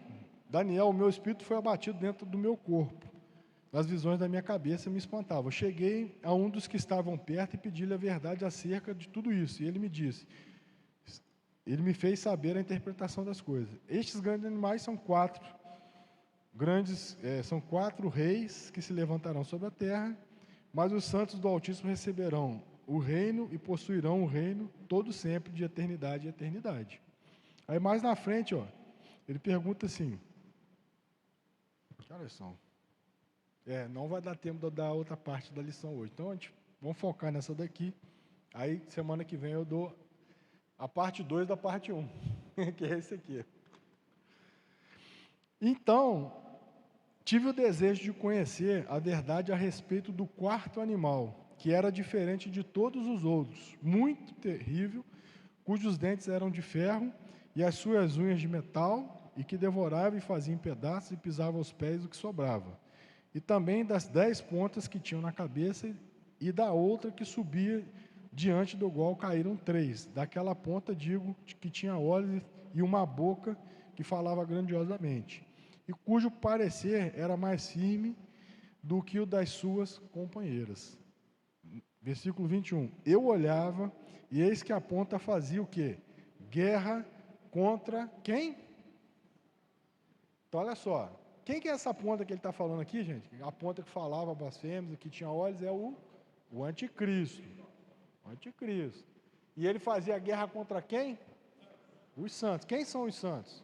A: Daniel, o meu espírito foi abatido dentro do meu corpo. As visões da minha cabeça me espantavam. Eu cheguei a um dos que estavam perto e pedi-lhe a verdade acerca de tudo isso. E ele me disse, ele me fez saber a interpretação das coisas. Estes grandes animais são quatro reis que se levantarão sobre a terra, mas os santos do Altíssimo receberão o reino e possuirão o reino todo sempre, de eternidade em eternidade. Aí mais na frente, ele pergunta assim, que horas são? Não vai dar tempo de eu dar outra parte da lição hoje. Então, vamos focar nessa daqui. Aí, semana que vem, eu dou a parte 2 da parte 1, que é esse aqui. Então, tive o desejo de conhecer a verdade a respeito do quarto animal, que era diferente de todos os outros, muito terrível, cujos dentes eram de ferro, e as suas unhas de metal, e que devorava e fazia em pedaços, e pisava aos pés o que sobrava. E também das 10 pontas que tinham na cabeça, e da outra que subia, diante do qual caíram 3. Daquela ponta, digo, que tinha olhos e uma boca que falava grandiosamente, e cujo parecer era mais firme do que o das suas companheiras. Versículo 21. Eu olhava, e eis que a ponta fazia o quê? Guerra contra quem? Então, olha só. Quem que é essa ponta que ele está falando aqui, gente? A ponta que falava blasfêmias, que tinha olhos, é o anticristo. O anticristo. E ele fazia guerra contra quem? Os santos. Quem são os santos?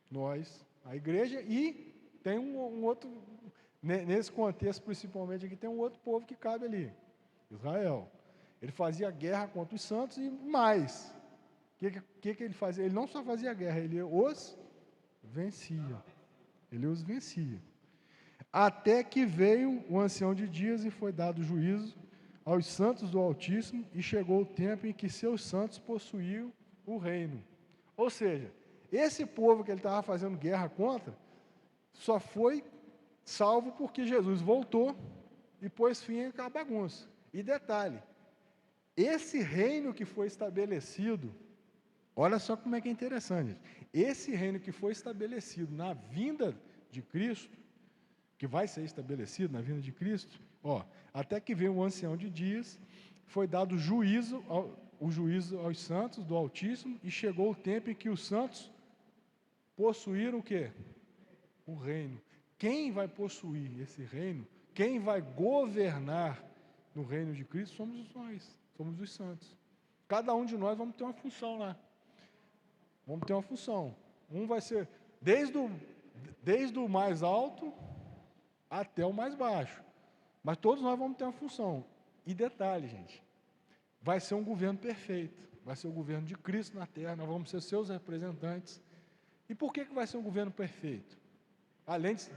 A: Nós, a igreja, e tem um outro, nesse contexto principalmente aqui, tem um outro povo que cabe ali, Israel. Ele fazia guerra contra os santos e mais. O que ele fazia? Ele não só fazia guerra, ele os vencia. Ele os vencia. Até que veio o ancião de dias e foi dado juízo aos santos do Altíssimo, e chegou o tempo em que seus santos possuíam o reino. Ou seja, esse povo que ele estava fazendo guerra contra, só foi salvo porque Jesus voltou e pôs fim à bagunça. E detalhe, esse reino que foi estabelecido, olha só como é que é interessante, gente. Esse reino que foi estabelecido na vinda de Cristo, que vai ser estabelecido na vinda de Cristo, até que veio o ancião de dias, foi dado o juízo aos santos do Altíssimo, e chegou o tempo em que os santos possuíram o quê? O reino. Quem vai possuir esse reino, quem vai governar no reino de Cristo, somos nós, somos os santos. Cada um de nós vamos ter uma função lá. Vamos ter uma função. Um vai ser desde o mais alto até o mais baixo. Mas todos nós vamos ter uma função. E detalhe, gente, vai ser um governo perfeito. Vai ser o governo de Cristo na terra, nós vamos ser seus representantes. E por que vai ser um governo perfeito? Além de...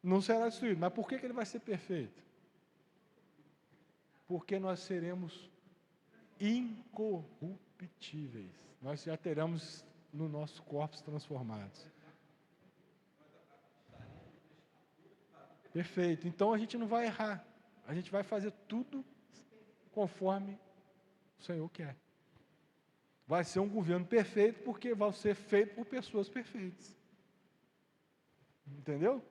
A: Não será destruído, mas por que ele vai ser perfeito? Porque nós seremos incorruptíveis. Nós já teremos no nosso corpos transformados. Perfeito. Então a gente não vai errar. A gente vai fazer tudo conforme o Senhor quer. Vai ser um governo perfeito porque vai ser feito por pessoas perfeitas. Entendeu?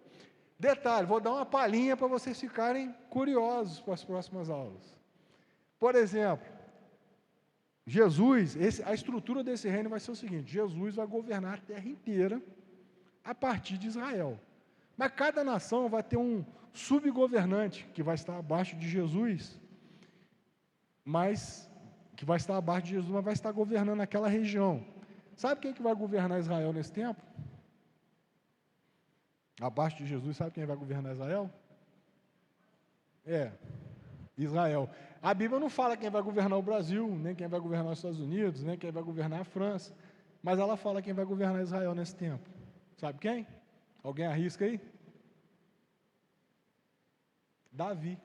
A: Detalhe, vou dar uma palhinha para vocês ficarem curiosos para as próximas aulas. Por exemplo, Jesus, a estrutura desse reino vai ser o seguinte: Jesus vai governar a terra inteira a partir de Israel. Mas cada nação vai ter um subgovernante que vai estar abaixo de Jesus, mas vai estar governando aquela região. Sabe quem que vai governar Israel nesse tempo? Abaixo de Jesus, sabe quem vai governar Israel? Israel. A Bíblia não fala quem vai governar o Brasil, nem quem vai governar os Estados Unidos, nem quem vai governar a França, mas ela fala quem vai governar Israel nesse tempo. Sabe quem? Alguém arrisca aí? Davi.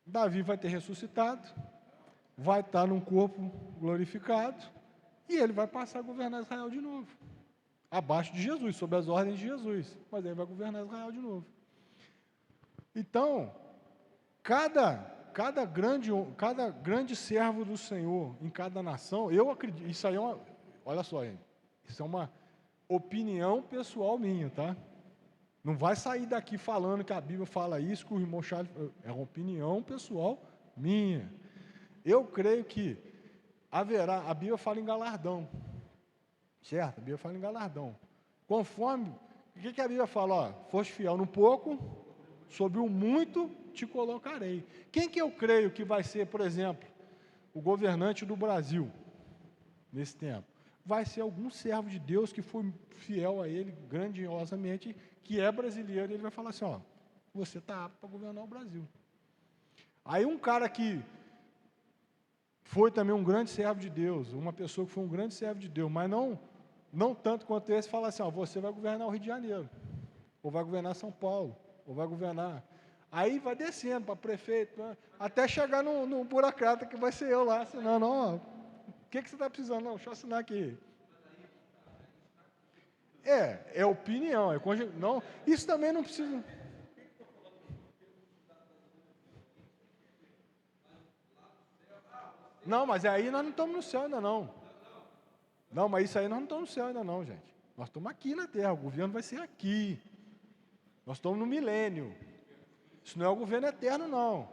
A: Davi vai ter ressuscitado, vai estar num corpo glorificado, e ele vai passar a governar Israel de novo. Abaixo de Jesus, sob as ordens de Jesus. Mas ele vai governar Israel de novo. Então, cada grande servo do Senhor em cada nação, eu acredito, isso aí olha só, gente, isso é uma opinião pessoal minha, tá? Não vai sair daqui falando que a Bíblia fala isso, que o irmão Charles... É uma opinião pessoal minha. Eu creio que haverá... A Bíblia fala em galardão. Certo? A Bíblia fala em galardão. Conforme... O que a Bíblia fala? Foste fiel no pouco, sobre o muito te colocarei. Quem que eu creio que vai ser, por exemplo, o governante do Brasil, nesse tempo? Vai ser algum servo de Deus que foi fiel a ele grandiosamente, que é brasileiro, e ele vai falar assim, você está apto para governar o Brasil. Aí um cara que foi também um grande servo de Deus, uma pessoa que foi um grande servo de Deus, mas não tanto quanto esse, fala assim, você vai governar o Rio de Janeiro, ou vai governar São Paulo, ou vai governar... Aí vai descendo para prefeito, até chegar no burocrata que vai ser eu lá, assinando, ó, o que você está precisando? Não, deixa eu assinar aqui. É opinião, não, isso também não precisa. Não, mas aí nós não estamos no céu ainda não. Não, mas isso aí nós não estamos no céu ainda não, gente. Nós estamos aqui na terra, o governo vai ser aqui. Nós estamos no milênio. Isso não é o governo eterno, não.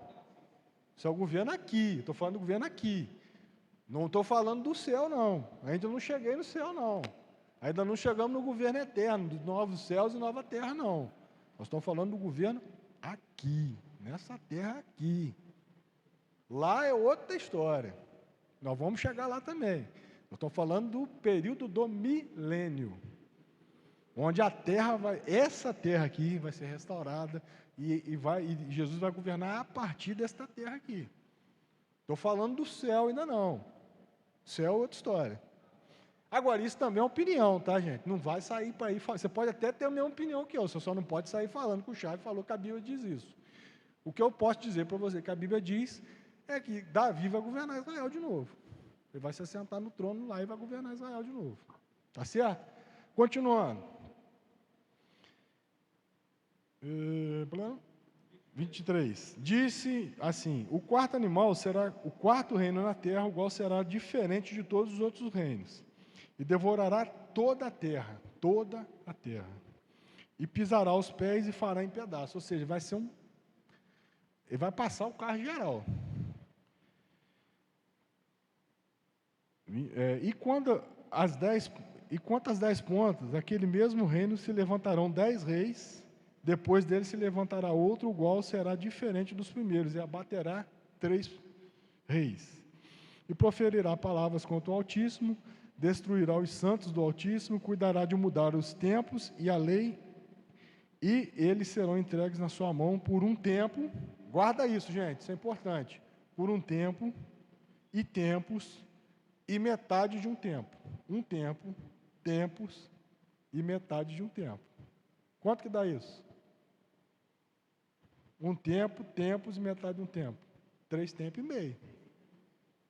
A: Isso é o governo aqui. Estou falando do governo aqui. Não estou falando do céu, não. Ainda não cheguei no céu, não. Ainda não chegamos no governo eterno, dos novos céus e nova terra, não. Nós estamos falando do governo aqui, nessa terra aqui. Lá é outra história. Nós vamos chegar lá também. Nós estamos falando do período do milênio, onde a terra essa terra aqui vai ser restaurada e Jesus vai governar a partir desta terra aqui. Estou falando do céu ainda não. Céu é outra história. Agora, isso também é opinião, tá, gente? Não vai sair para aí. Você pode até ter a mesma opinião que eu, você só não pode sair falando que o Chave falou que a Bíblia diz isso. O que eu posso dizer para você que a Bíblia diz é que Davi vai governar Israel de novo. Ele vai se assentar no trono lá e vai governar Israel de novo. Tá certo? Continuando. 23. Disse assim: o quarto animal será o quarto reino na terra, o qual será diferente de todos os outros reinos, e devorará toda a terra, e pisará os pés e fará em pedaços. Ou seja, vai ser ele vai passar o carro geral. Quanto às 10 pontas, aquele mesmo reino se levantarão 10 reis, depois dele se levantará outro, o qual será diferente dos primeiros, e abaterá 3 reis. E proferirá palavras contra o Altíssimo, destruirá os santos do Altíssimo, cuidará de mudar os tempos e a lei, e eles serão entregues na sua mão por um tempo. Guarda isso, gente, isso é importante. Por um tempo, e tempos, e metade de um tempo. Um tempo, tempos, e metade de um tempo. Quanto que dá isso? Um tempo, tempos e metade de um tempo. 3 tempos e meio.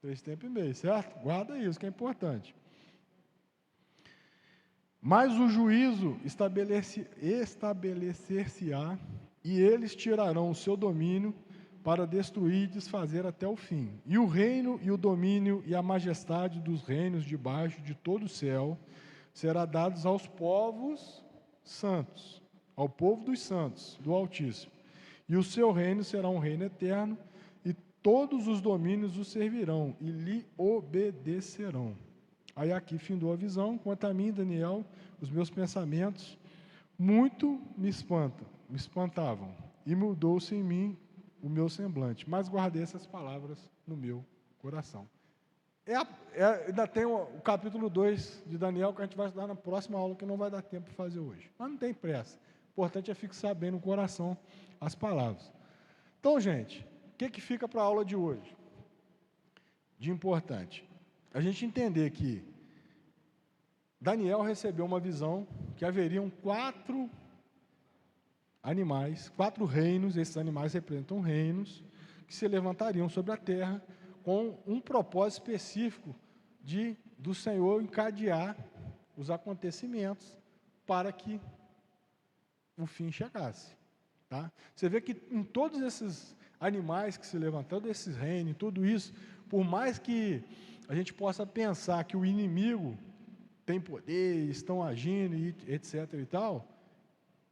A: 3 tempos e meio, certo? Guarda isso, que é importante. Mas o juízo estabelecer-se-á, e eles tirarão o seu domínio para destruir e desfazer até o fim. E o reino e o domínio e a majestade dos reinos debaixo de todo o céu será dados aos povos santos, ao povo dos santos, do Altíssimo. E o seu reino será um reino eterno, e todos os domínios o servirão e lhe obedecerão. Aí aqui findou a visão. Quanto a mim, Daniel, os meus pensamentos muito me espantavam, e mudou-se em mim o meu semblante, mas guardei essas palavras no meu coração. Ainda tem o capítulo 2 de Daniel, que a gente vai estudar na próxima aula, que não vai dar tempo de fazer hoje. Mas não tem pressa. O importante é fixar bem no coração as palavras. Então, gente, o que fica para a aula de hoje? De importante. A gente entender que Daniel recebeu uma visão que haveriam 4 animais, 4 reinos. Esses animais representam reinos que se levantariam sobre a terra com um propósito específico do Senhor encadear os acontecimentos para que o fim chegasse. Tá? Você vê que em todos esses animais que se levantam, todos esses reinos, tudo isso, por mais que a gente possa pensar que o inimigo tem poder, estão agindo, etc. e tal,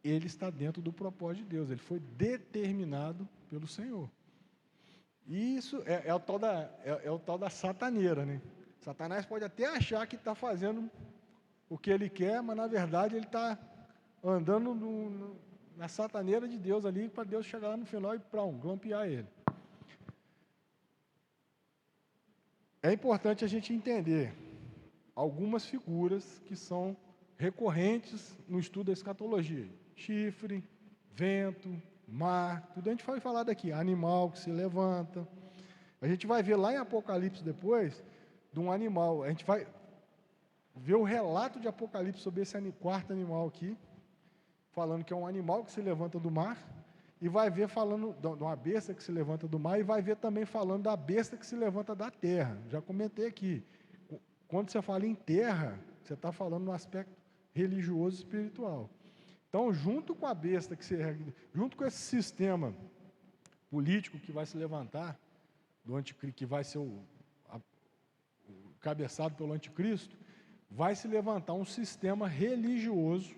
A: ele está dentro do propósito de Deus, ele foi determinado pelo Senhor. E isso é o tal da sataneira, né? Satanás pode até achar que está fazendo o que ele quer, mas na verdade ele está andando na sataneira de Deus ali, para Deus chegar lá no final e glampear ele. É importante a gente entender algumas figuras que são recorrentes no estudo da escatologia. Chifre, vento, mar, tudo a gente vai falar daqui. Animal que se levanta. A gente vai ver lá em Apocalipse depois, de um animal. A gente vai ver o relato de Apocalipse sobre esse quarto animal aqui, falando que é um animal que se levanta do mar e vai ver falando de uma besta que se levanta do mar, e vai ver também falando da besta que se levanta da terra. Já comentei aqui. Quando você fala em terra, você está falando no aspecto religioso e espiritual. Então, junto com a besta que se ergue, junto com esse sistema político que vai se levantar, do anticristo, que vai ser o cabeçado pelo anticristo, vai se levantar um sistema religioso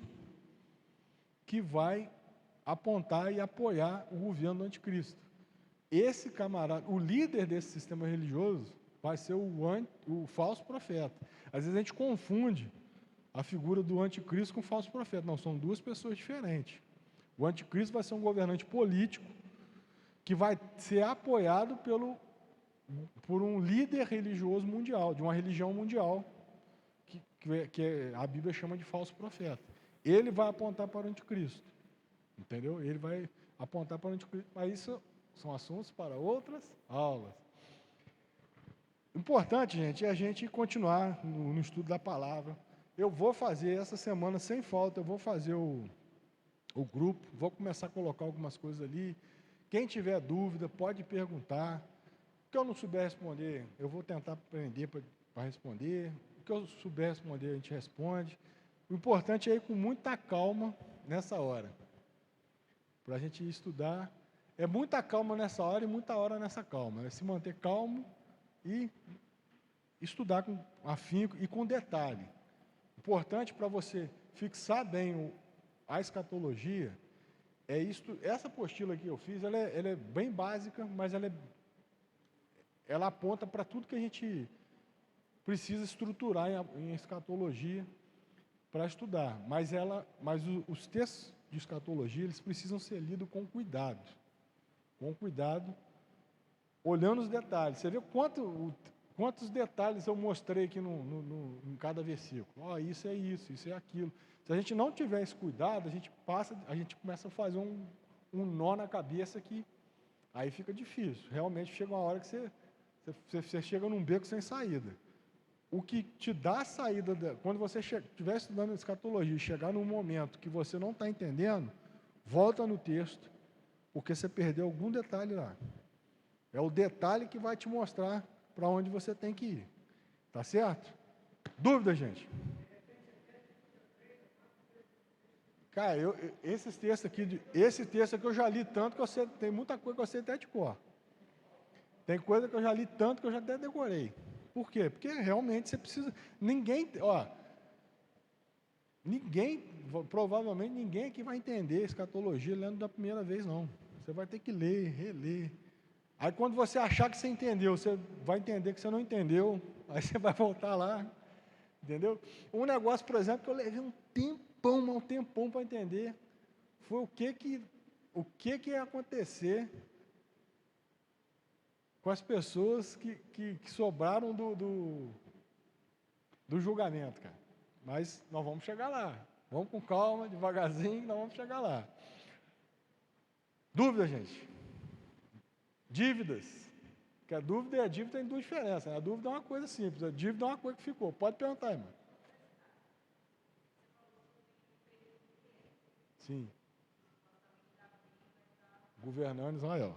A: que vai apontar e apoiar o governo do anticristo. Esse camarada, o líder desse sistema religioso, vai ser o falso profeta. Às vezes a gente confunde a figura do anticristo com o falso profeta. Não, são duas pessoas diferentes. O anticristo vai ser um governante político que vai ser apoiado por um líder religioso mundial, de uma religião mundial, que a Bíblia chama de falso profeta. Ele vai apontar para o anticristo. Entendeu? Ele vai apontar para o anticristo. Mas isso são assuntos para outras aulas. Importante, gente, é a gente continuar no estudo da palavra. Eu vou fazer essa semana, sem falta, eu vou fazer o grupo, vou começar a colocar algumas coisas ali. Quem tiver dúvida, pode perguntar. O que eu não souber responder, eu vou tentar aprender para responder. O que eu souber responder, a gente responde. O importante é ir com muita calma nessa hora, para a gente estudar. É muita calma nessa hora e muita hora nessa calma. É se manter calmo e estudar com afinco e com detalhe. Importante para você fixar bem a escatologia, é isto. Essa apostila que eu fiz, ela é bem básica, mas ela aponta para tudo que a gente precisa estruturar em escatologia para estudar. Mas os textos de escatologia, eles precisam ser lidos com cuidado. Com cuidado, olhando os detalhes. Você vê quantos detalhes eu mostrei aqui em cada versículo. Isso é isso, isso é aquilo. Se a gente não tiver esse cuidado, a gente começa a fazer um nó na cabeça que aí fica difícil. Realmente chega uma hora que você chega num beco sem saída. O que te dá a saída, quando você estiver estudando escatologia e chegar num momento que você não está entendendo, volta no texto, porque você perdeu algum detalhe lá. É o detalhe que vai te mostrar para onde você tem que ir. Tá certo? Dúvida, gente? Cara, esse texto aqui eu já li tanto que tem muita coisa que eu sei até de cor. Tem coisa que eu já li tanto que eu já até decorei. Por quê? Porque realmente você precisa. Provavelmente ninguém aqui vai entender escatologia lendo da primeira vez, não. Você vai ter que ler, reler. Aí quando você achar que você entendeu, você vai entender que você não entendeu, aí você vai voltar lá, entendeu? Um negócio, por exemplo, que eu levei um tempão para entender, foi o que ia acontecer com as pessoas que sobraram do julgamento, cara. Mas nós vamos chegar lá. Vamos com calma, devagarzinho, nós vamos chegar lá. Dúvida, gente? Dívidas. Porque a dívida tem duas diferenças. Né? A dúvida é uma coisa simples, a dívida é uma coisa que ficou. Pode perguntar, irmão. Sim. Governando Israel.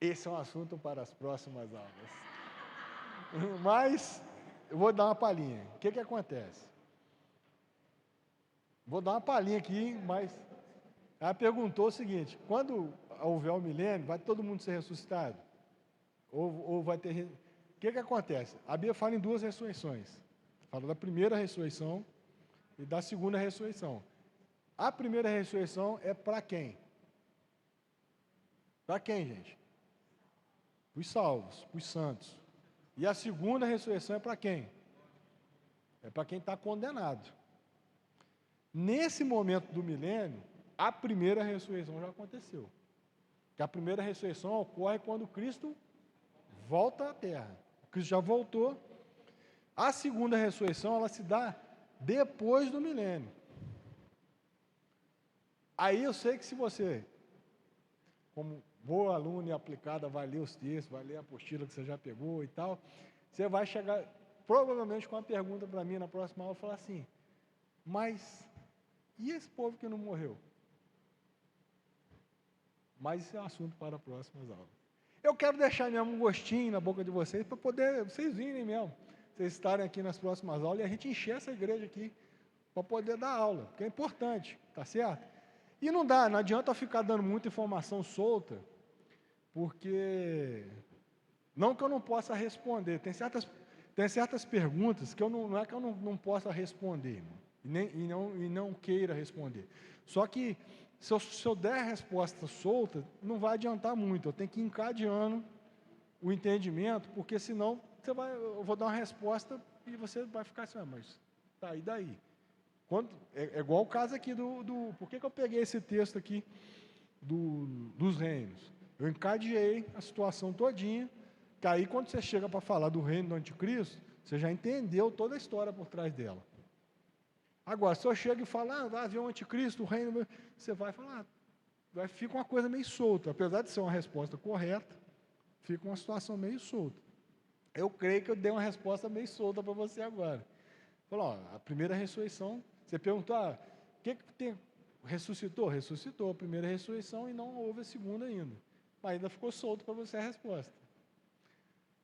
A: Esse é um assunto para as próximas aulas. Mas, eu vou dar uma palhinha. O que acontece? Vou dar uma palhinha aqui, mas ela perguntou o seguinte: quando houver o milênio, vai todo mundo ser ressuscitado? Ou vai ter... O que acontece? A Bíblia fala em duas ressurreições. Fala da primeira ressurreição e da segunda ressurreição. A primeira ressurreição é para quem? Para quem, gente? Para os salvos, para os santos. E a segunda ressurreição é para quem? É para quem está condenado. Nesse momento do milênio, a primeira ressurreição já aconteceu. Que a primeira ressurreição ocorre quando Cristo volta à terra. Cristo já voltou. A segunda ressurreição, ela se dá depois do milênio. Aí eu sei que se você, como boa aluna e aplicada, vai ler os textos, vai ler a apostila que você já pegou e tal, você vai chegar, provavelmente com uma pergunta para mim na próxima aula, falar assim, mas e esse povo que não morreu? Mas isso é um assunto para próximas aulas. Eu quero deixar mesmo um gostinho na boca de vocês, para poder vocês virem mesmo, vocês estarem aqui nas próximas aulas e a gente encher essa igreja aqui, para poder dar aula, porque é importante, tá certo? E não adianta eu ficar dando muita informação solta, porque, não que eu não possa responder, tem certas perguntas que não é que eu não possa responder, e não queira responder. Só que, se eu der a resposta solta, não vai adiantar muito, eu tenho que ir encadeando o entendimento, porque senão eu vou dar uma resposta e você vai ficar assim, mas tá, e daí? É igual o caso aqui por que eu peguei esse texto aqui dos reinos? Eu encadeei a situação todinha, que aí quando você chega para falar do reino do anticristo, você já entendeu toda a história por trás dela. Agora, se eu chego e falo, vai haver um anticristo, o reino, você vai falar, fica uma coisa meio solta, apesar de ser uma resposta correta, fica uma situação meio solta. Eu creio que eu dei uma resposta meio solta para você agora. Falou, a primeira ressurreição, você perguntou, o que tem? Ressuscitou? Ressuscitou a primeira ressurreição e não houve a segunda ainda. Mas ainda ficou solto para você a resposta.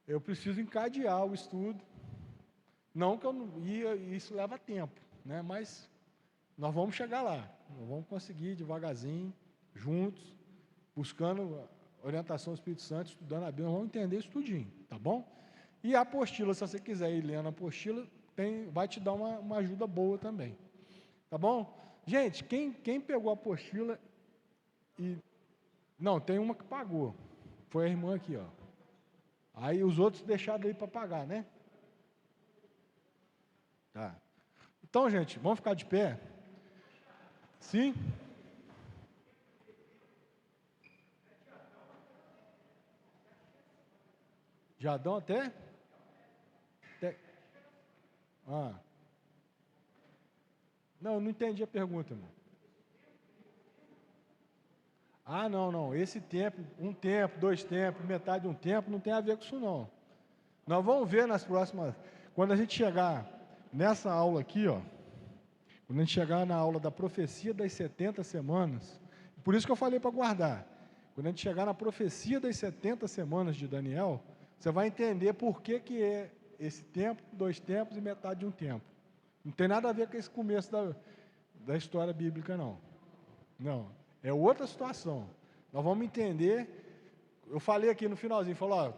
A: Eu preciso encadear o estudo, não que eu não ia, isso leva tempo, né? Mas nós vamos chegar lá, nós vamos conseguir devagarzinho, juntos, buscando a orientação do Espírito Santo, estudando a Bíblia, vamos entender isso tudinho, tá bom? E a apostila, se você quiser ir lendo a apostila, vai te dar uma ajuda boa também, tá bom? Gente, quem pegou a apostila e... Não, tem uma que pagou, foi a irmã aqui, ó. Aí os outros deixaram aí para pagar, né? Tá. Então, gente, vamos ficar de pé? Sim? Jadão até? Não, eu não entendi a pergunta, irmão. Não. Esse tempo, um tempo, 2 tempos, metade de um tempo, não tem a ver com isso, não. Nós vamos ver nas próximas... Quando a gente chegar nessa aula aqui, ó, quando a gente chegar na aula da profecia das 70 semanas, por isso que eu falei para guardar. Quando a gente chegar na profecia das 70 semanas de Daniel, você vai entender por que é esse tempo, 2 tempos e metade de um tempo. Não tem nada a ver com esse começo da história bíblica, não. Não, é outra situação. Nós vamos entender, eu falei aqui no finalzinho, falou,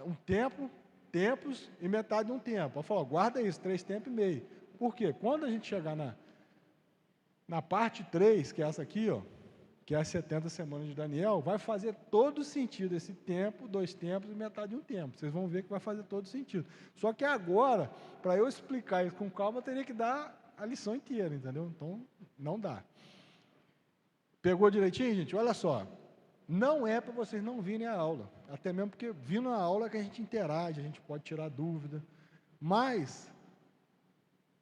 A: um tempo, tempos e metade de um tempo. Eu falo, guarda isso, 3 tempos e meio. Por quê? Quando a gente chegar na parte 3, que é essa aqui, ó, que é as 70 semanas de Daniel, vai fazer todo sentido esse tempo, 2 tempos e metade de um tempo. Vocês vão ver que vai fazer todo sentido. Só que agora, para eu explicar isso com calma, eu teria que dar a lição inteira, entendeu? Então, não dá. Pegou direitinho, gente? Olha só. Não é para vocês não virem à aula. Até mesmo porque vindo à aula é que a gente interage, a gente pode tirar dúvida. Mas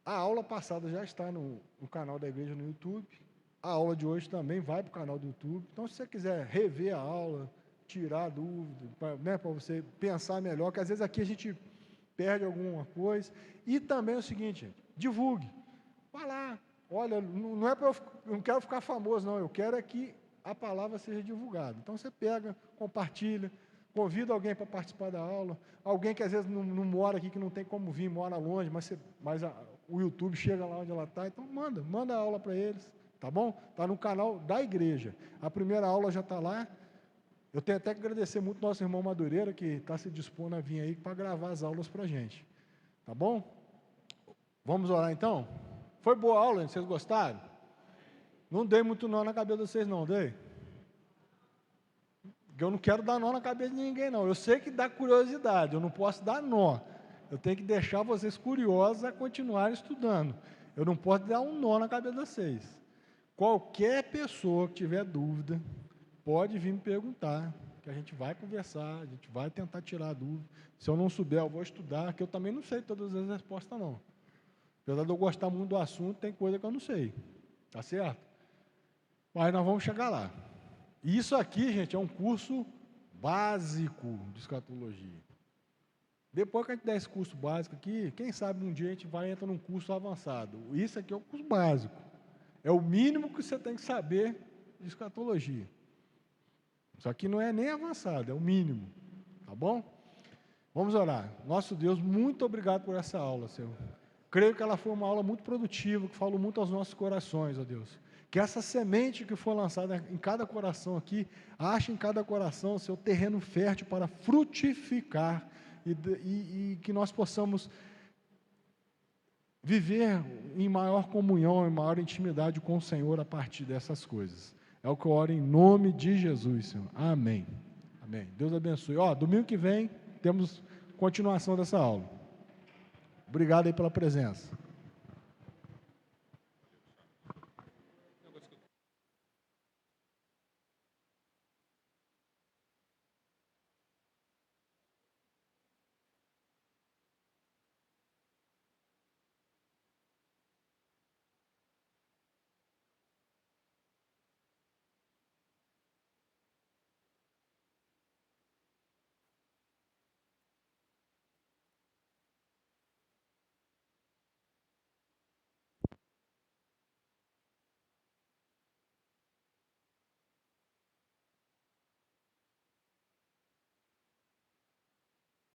A: a aula passada já está no canal da igreja no YouTube. A aula de hoje também vai para o canal do YouTube. Então, se você quiser rever a aula, tirar dúvida, para você pensar melhor, que às vezes aqui a gente perde alguma coisa. E também é o seguinte, gente, divulgue. Vai lá. Olha, não é para eu não quero ficar famoso, não. Eu quero é que a palavra seja divulgada. Então, você pega, compartilha, convida alguém para participar da aula. Alguém que às vezes não mora aqui, que não tem como vir, mora longe, mas o YouTube chega lá onde ela está. Então, manda a aula para eles. Tá bom? Está no canal da igreja. A primeira aula já está lá. Eu tenho até que agradecer muito ao nosso irmão Madureira, que está se dispondo a vir aí para gravar as aulas para a gente. Tá bom? Vamos orar então? Foi boa a aula, hein? Vocês gostaram? Não dei muito nó na cabeça de vocês, não, dei? Eu não quero dar nó na cabeça de ninguém, não. Eu sei que dá curiosidade, eu não posso dar nó. Eu tenho que deixar vocês curiosos a continuarem estudando. Eu não posso dar um nó na cabeça de vocês. Qualquer pessoa que tiver dúvida, pode vir me perguntar, que a gente vai conversar, a gente vai tentar tirar a dúvida. Se eu não souber, eu vou estudar, que eu também não sei todas as respostas, não. Apesar de eu gostar muito do assunto, tem coisa que eu não sei. Tá certo? Mas nós vamos chegar lá. Isso aqui, gente, é um curso básico de escatologia. Depois que a gente der esse curso básico aqui, quem sabe um dia a gente vai entrar num curso avançado. Isso aqui é o curso básico. É o mínimo que você tem que saber de escatologia. Isso aqui não é nem avançado, é o mínimo. Tá bom? Vamos orar. Nosso Deus, muito obrigado por essa aula, Senhor. Creio que ela foi uma aula muito produtiva, que falou muito aos nossos corações, ó Deus. Que essa semente que foi lançada em cada coração aqui, ache em cada coração o seu terreno fértil para frutificar e que nós possamos viver em maior comunhão, em maior intimidade com o Senhor a partir dessas coisas. É o que eu oro em nome de Jesus, Senhor. Amém. Amém. Deus abençoe. Domingo que vem temos continuação dessa aula. Obrigado aí pela presença.